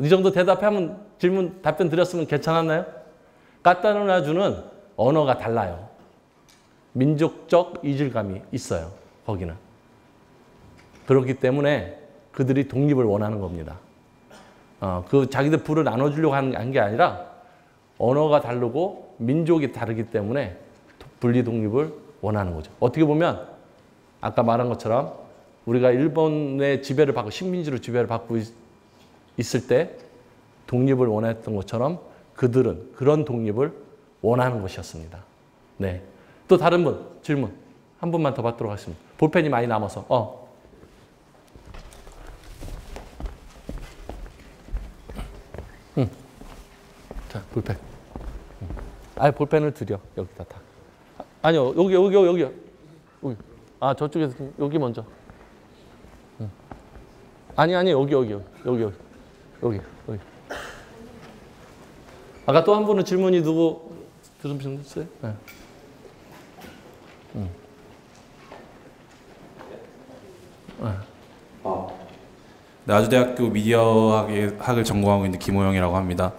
이 정도 대답하면 질문 답변 드렸으면 괜찮았나요? 카탈루냐주는 언어가 달라요. 민족적 이질감이 있어요. 거기는. 그렇기 때문에 그들이 독립을 원하는 겁니다. 자기들 부를 나눠주려고 한 게 아니라 언어가 다르고 민족이 다르기 때문에 분리 독립을 원하는 거죠. 어떻게 보면 아까 말한 것처럼 우리가 일본의 지배를 받고 식민지로 지배를 받고 있을 때 독립을 원했던 것처럼 그들은 그런 독립을 원하는 것이었습니다. 네. 또 다른 분 질문 한 분만 더 받도록 하겠습니다. 볼펜이 많이 남아서. 자, 볼펜. 볼펜을 드려. 여기다 다. 아니요, 여기. 여기. 저쪽에서 여기 먼저. 아니 여기. 아까 또 한 분은 질문이 누구 들으셨어요? 네. 네, 아주대학교 미디어학을 전공하고 있는 김호영이라고 합니다.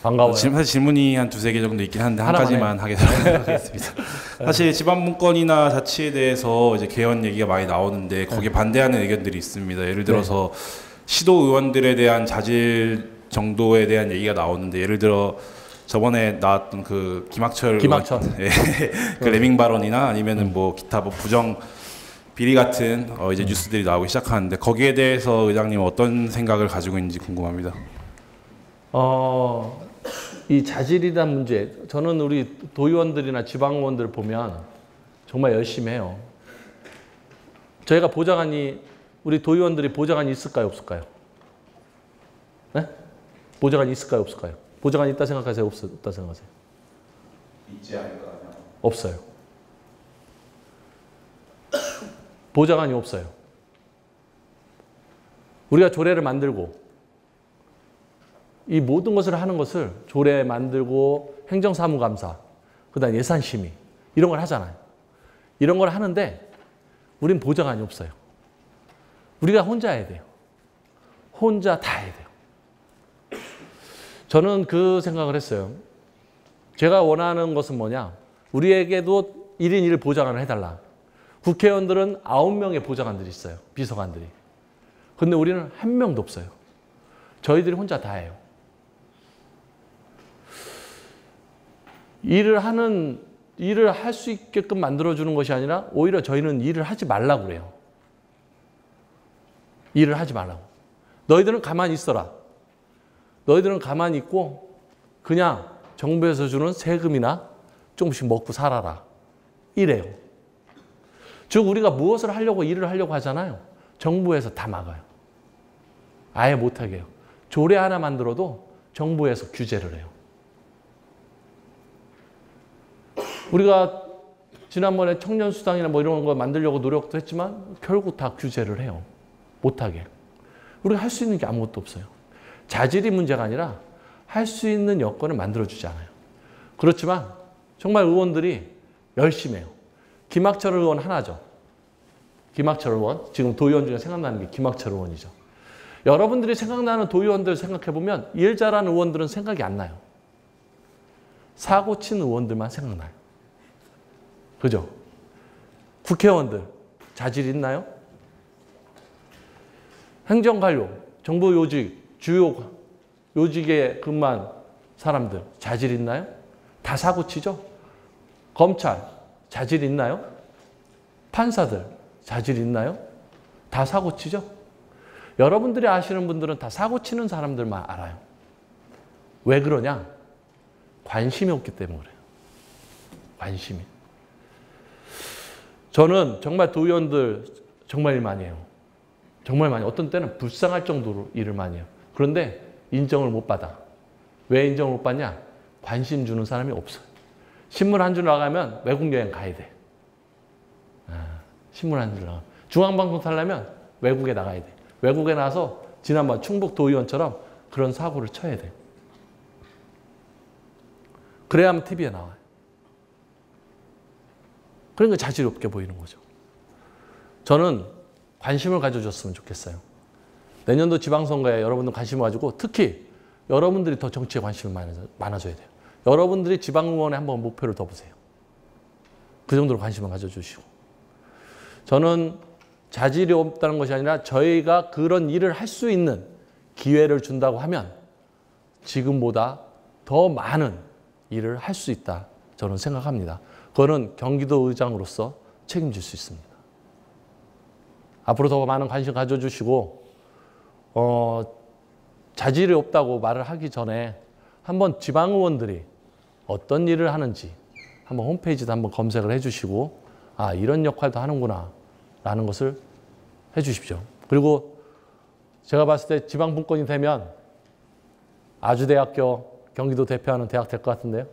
반가워요. 사실 질문이 한 두세 개 정도 있긴 한데 한 하나만 가지만 하겠습니다. 사실 지방분권이나 자치에 대해서 이제 개헌 얘기가 많이 나오는데 거기에 반대하는 의견들이 있습니다. 예를 들어서 시도 의원들에 대한 자질 정도에 대한 얘기가 나오는데 예를 들어 저번에 나왔던 그 김학철 의원, 예, 그 레밍 발언이나 아니면은 뭐 기타 뭐 부정 비리 같은 이제 뉴스들이 나오기 시작하는데 거기에 대해서 의장님 어떤 생각을 가지고 있는지 궁금합니다. 이 자질이란 문제, 저는 우리 도의원들이나 지방의원들 보면 정말 열심히 해요. 저희가 보좌관이, 우리 도의원들이 보좌관이 있을까요, 없을까요? 네? 보좌관이 있을까요, 없을까요? 보좌관이 있다 생각하세요, 없다 생각하세요? 있지 않을까요? 없어요. 보좌관이 없어요. 우리가 조례를 만들고 이 모든 것을 하는 것을 조례 만들고 행정사무감사, 그다음 예산심의 이런 걸 하잖아요. 이런 걸 하는데 우린 보좌관이 없어요. 우리가 혼자 해야 돼요. 혼자 다 해야 돼요. 저는 그 생각을 했어요. 제가 원하는 것은 뭐냐? 우리에게도 1인 1 보좌관을 해달라. 국회의원들은 9명의 보좌관들이 있어요. 비서관들이. 근데 우리는 한 명도 없어요. 저희들이 혼자 다 해요. 일을 할 수 있게끔 만들어주는 것이 아니라 오히려 저희는 일을 하지 말라고 그래요. 일을 하지 말라고. 너희들은 가만히 있어라. 너희들은 가만히 있고 그냥 정부에서 주는 세금이나 조금씩 먹고 살아라. 이래요. 즉 우리가 무엇을 하려고 일을 하려고 하잖아요. 정부에서 다 막아요. 아예 못하게 해요. 조례 하나 만들어도 정부에서 규제를 해요. 우리가 지난번에 청년수당이나 뭐 이런 거 만들려고 노력도 했지만 결국 다 규제를 해요. 못하게. 우리가 할 수 있는 게 아무것도 없어요. 자질이 문제가 아니라 할 수 있는 여건을 만들어주지 않아요. 그렇지만 정말 의원들이 열심히 해요. 김학철 의원 하나죠. 김학철 의원. 지금 도의원 중에 생각나는 게 김학철 의원이죠. 여러분들이 생각나는 도의원들 생각해보면 일 잘하는 의원들은 생각이 안 나요. 사고 친 의원들만 생각나요. 그죠? 국회의원들 자질 있나요? 행정관료, 정부 요직, 주요 요직에 근무한 사람들 자질 있나요? 다 사고 치죠? 검찰 자질 있나요? 판사들 자질 있나요? 다 사고 치죠? 여러분들이 아시는 분들은 다 사고 치는 사람들만 알아요. 왜 그러냐? 관심이 없기 때문에 그래요. 관심이. 저는 정말 도의원들 정말 일 많이 해요. 정말 많이. 어떤 때는 불쌍할 정도로 일을 많이 해요. 그런데 인정을 못 받아. 왜 인정을 못 받냐? 관심 주는 사람이 없어요. 신문 한 줄 나가면 외국 여행 가야 돼. 신문 한 줄 나가면. 중앙방송 타려면 외국에 나가야 돼. 외국에 나가서 지난번 충북 도의원처럼 그런 사고를 쳐야 돼. 그래야만 TV에 나와요. 그러니까 자질이 없게 보이는 거죠. 저는 관심을 가져줬으면 좋겠어요. 내년도 지방선거에 여러분들 관심을 가지고 특히 여러분들이 더 정치에 관심이 많아져야 돼요. 여러분들이 지방의원에 한번 목표를 더 보세요. 그 정도로 관심을 가져주시고. 저는 자질이 없다는 것이 아니라 저희가 그런 일을 할 수 있는 기회를 준다고 하면 지금보다 더 많은 일을 할 수 있다. 저는 생각합니다. 그거는 경기도 의장으로서 책임질 수 있습니다. 앞으로 더 많은 관심 가져주시고 자질이 없다고 말을 하기 전에 한번 지방의원들이 어떤 일을 하는지 한번 홈페이지도 한번 검색을 해주시고 아 이런 역할도 하는구나 라는 것을 해주십시오. 그리고 제가 봤을 때 지방분권이 되면 아주대학교 경기도 대표하는 대학 될 것 같은데요.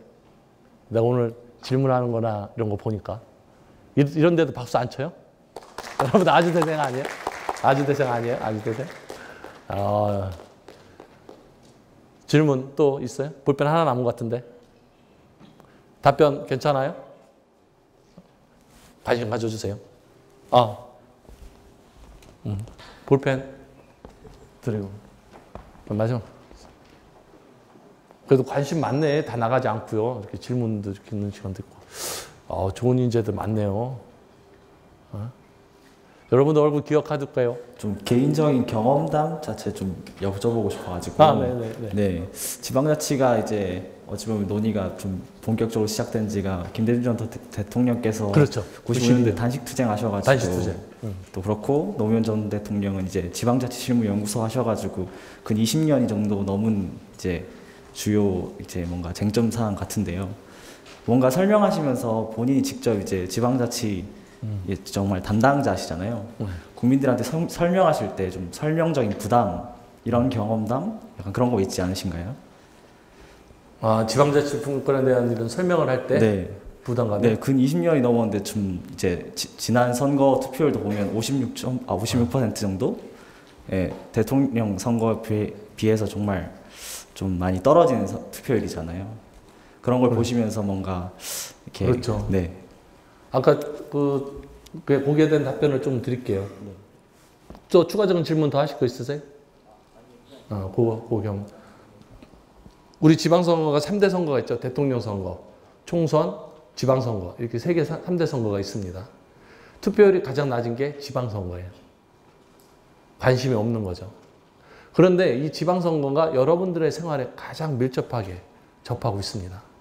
내가 오늘 질문하는 거나 이런 거 보니까 이런 데도 박수 안 쳐요? 여러분 아주대생 아니에요? 아주대생 아니에요? 아주대생? 질문 또 있어요? 볼펜 하나 남은 것 같은데. 답변 괜찮아요? 관심 가져주세요. 볼펜 드리고. 마지막. 그래도 관심 많네. 다 나가지 않고요. 이렇게 질문도 이렇게 있는 시간도 있고. 좋은 인재들 많네요. 여러분들 얼굴 기억하실까요? 좀 개인적인 경험담 자체 좀 여쭤보고 싶어가지고. 네네네. 네, 지방자치가 이제 어찌 보면 논의가 좀 본격적으로 시작된 지가 김대중 전 대통령께서 그렇죠. 95년대 단식 투쟁하셔가지고 단식투쟁. 또 그렇고 노무현 전 대통령은 이제 지방자치 실무 연구소 하셔가지고 근 20년이 정도 넘은 이제 주요 이제 뭔가 쟁점 사항 같은데요. 뭔가 설명하시면서 본인이 직접 이제 지방자치 정말 담당자시잖아요. 국민들한테 설명하실 때 좀 설명적인 부담 이런 경험담 약간 그런 거 있지 않으신가요? 지방자치 분권에 대한 이런 설명을 할 때 네. 부담감이? 네, 근 20년이 넘었는데 좀 이제 지난 선거 투표율도 보면 56% 정도? 예, 대통령 선거에 비해서 정말 좀 많이 떨어지는 투표율이잖아요. 그런 걸 보시면서 뭔가 이렇게 그렇죠. 네. 아까 거기에 대한 답변을 좀 드릴게요. 또 추가적인 질문 더 하실 거 있으세요? 그거 경험. 우리 지방선거가 3대 선거가 있죠. 대통령 선거, 총선, 지방선거 이렇게 3대 선거가 있습니다. 투표율이 가장 낮은 게 지방선거예요. 관심이 없는 거죠. 그런데 이 지방선거가 여러분들의 생활에 가장 밀접하게 접하고 있습니다.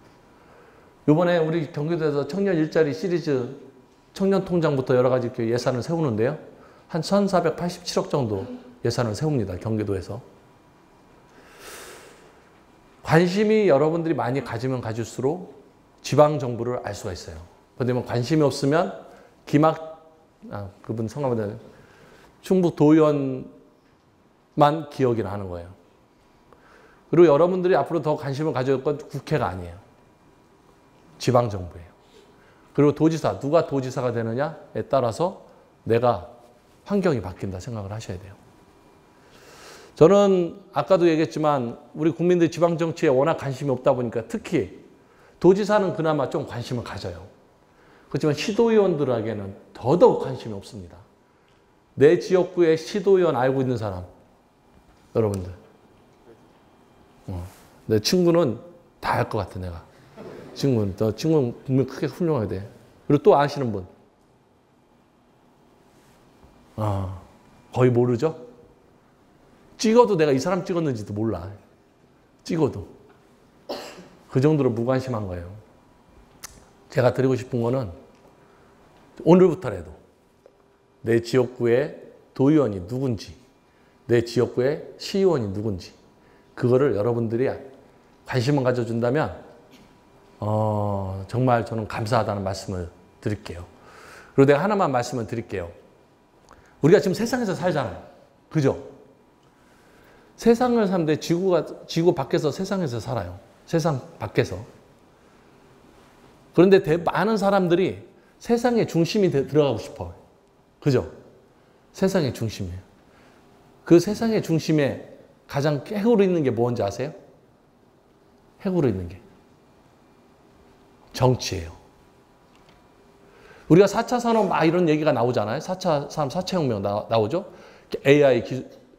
이번에 우리 경기도에서 청년 일자리 시리즈 청년 통장부터 여러 가지 예산을 세우는데요. 한 1,487억 정도 예산을 세웁니다. 경기도에서. 관심이 여러분들이 많이 가지면 가질수록 지방 정부를 알 수가 있어요. 그런데 관심이 없으면 그분 성함은 충북 도의원만 기억이 나는 거예요. 그리고 여러분들이 앞으로 더 관심을 가질 건 국회가 아니에요. 지방 정부예요. 그리고 도지사, 누가 도지사가 되느냐에 따라서 내가 환경이 바뀐다 생각을 하셔야 돼요. 저는 아까도 얘기했지만 우리 국민들이 지방 정치에 워낙 관심이 없다 보니까 특히 도지사는 그나마 좀 관심을 가져요. 그렇지만 시도의원들에게는 더더욱 관심이 없습니다. 내 지역구의 시도의원 알고 있는 사람, 여러분들. 내 친구는 다 알 것 같아, 내가. 친구는 분명 크게 훌륭하게 돼. 그리고 또 아시는 분. 거의 모르죠? 찍어도 내가 이 사람 찍었는지도 몰라. 찍어도. 그 정도로 무관심한 거예요. 제가 드리고 싶은 거는 오늘부터라도 내 지역구의 도의원이 누군지, 내 지역구의 시의원이 누군지 그거를 여러분들이 관심을 가져준다면 정말 저는 감사하다는 말씀을 드릴게요. 그리고 내가 하나만 말씀을 드릴게요. 우리가 지금 세상에서 살잖아요. 그죠? 세상을 사는데 지구 밖에서 세상에서 살아요. 세상 밖에서. 그런데 많은 사람들이 세상의 중심이 들어가고 싶어요. 그죠? 세상의 중심이에요. 그 세상의 중심에 가장 핵으로 있는 게 뭔지 아세요? 핵으로 있는 게. 정치예요. 우리가 4차 산업 막 이런 얘기가 나오잖아요. 4차 산업, 4차 혁명 나오죠? AI,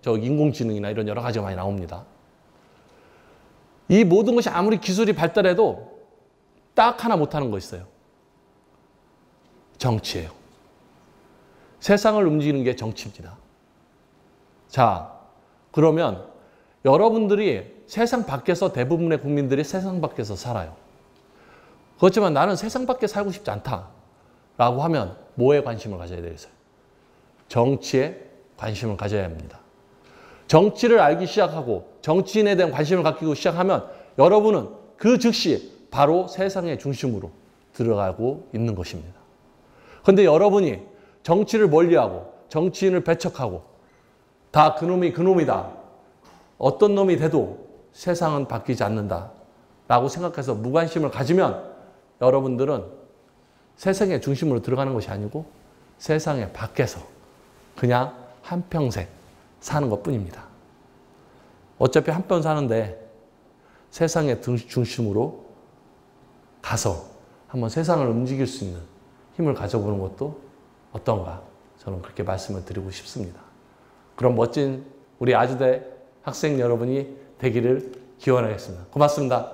인공지능이나 이런 여러 가지가 많이 나옵니다. 이 모든 것이 아무리 기술이 발달해도 딱 하나 못하는 거 있어요. 정치예요. 세상을 움직이는 게 정치입니다. 자, 그러면 여러분들이 세상 밖에서 대부분의 국민들이 세상 밖에서 살아요. 그렇지만 나는 세상 밖에 살고 싶지 않다라고 하면 뭐에 관심을 가져야 되겠어요? 정치에 관심을 가져야 합니다. 정치를 알기 시작하고 정치인에 대한 관심을 갖기 시작하면 여러분은 그 즉시 바로 세상의 중심으로 들어가고 있는 것입니다. 그런데 여러분이 정치를 멀리하고 정치인을 배척하고 다 그놈이 그놈이다. 어떤 놈이 돼도 세상은 바뀌지 않는다. 라고 생각해서 무관심을 가지면 여러분들은 세상의 중심으로 들어가는 것이 아니고 세상의 밖에서 그냥 한평생 사는 것뿐입니다. 어차피 한 번 사는데 세상의 중심으로 가서 한번 세상을 움직일 수 있는 힘을 가져보는 것도 어떤가, 저는 그렇게 말씀을 드리고 싶습니다. 그런 멋진 우리 아주대 학생 여러분이 되기를 기원하겠습니다. 고맙습니다.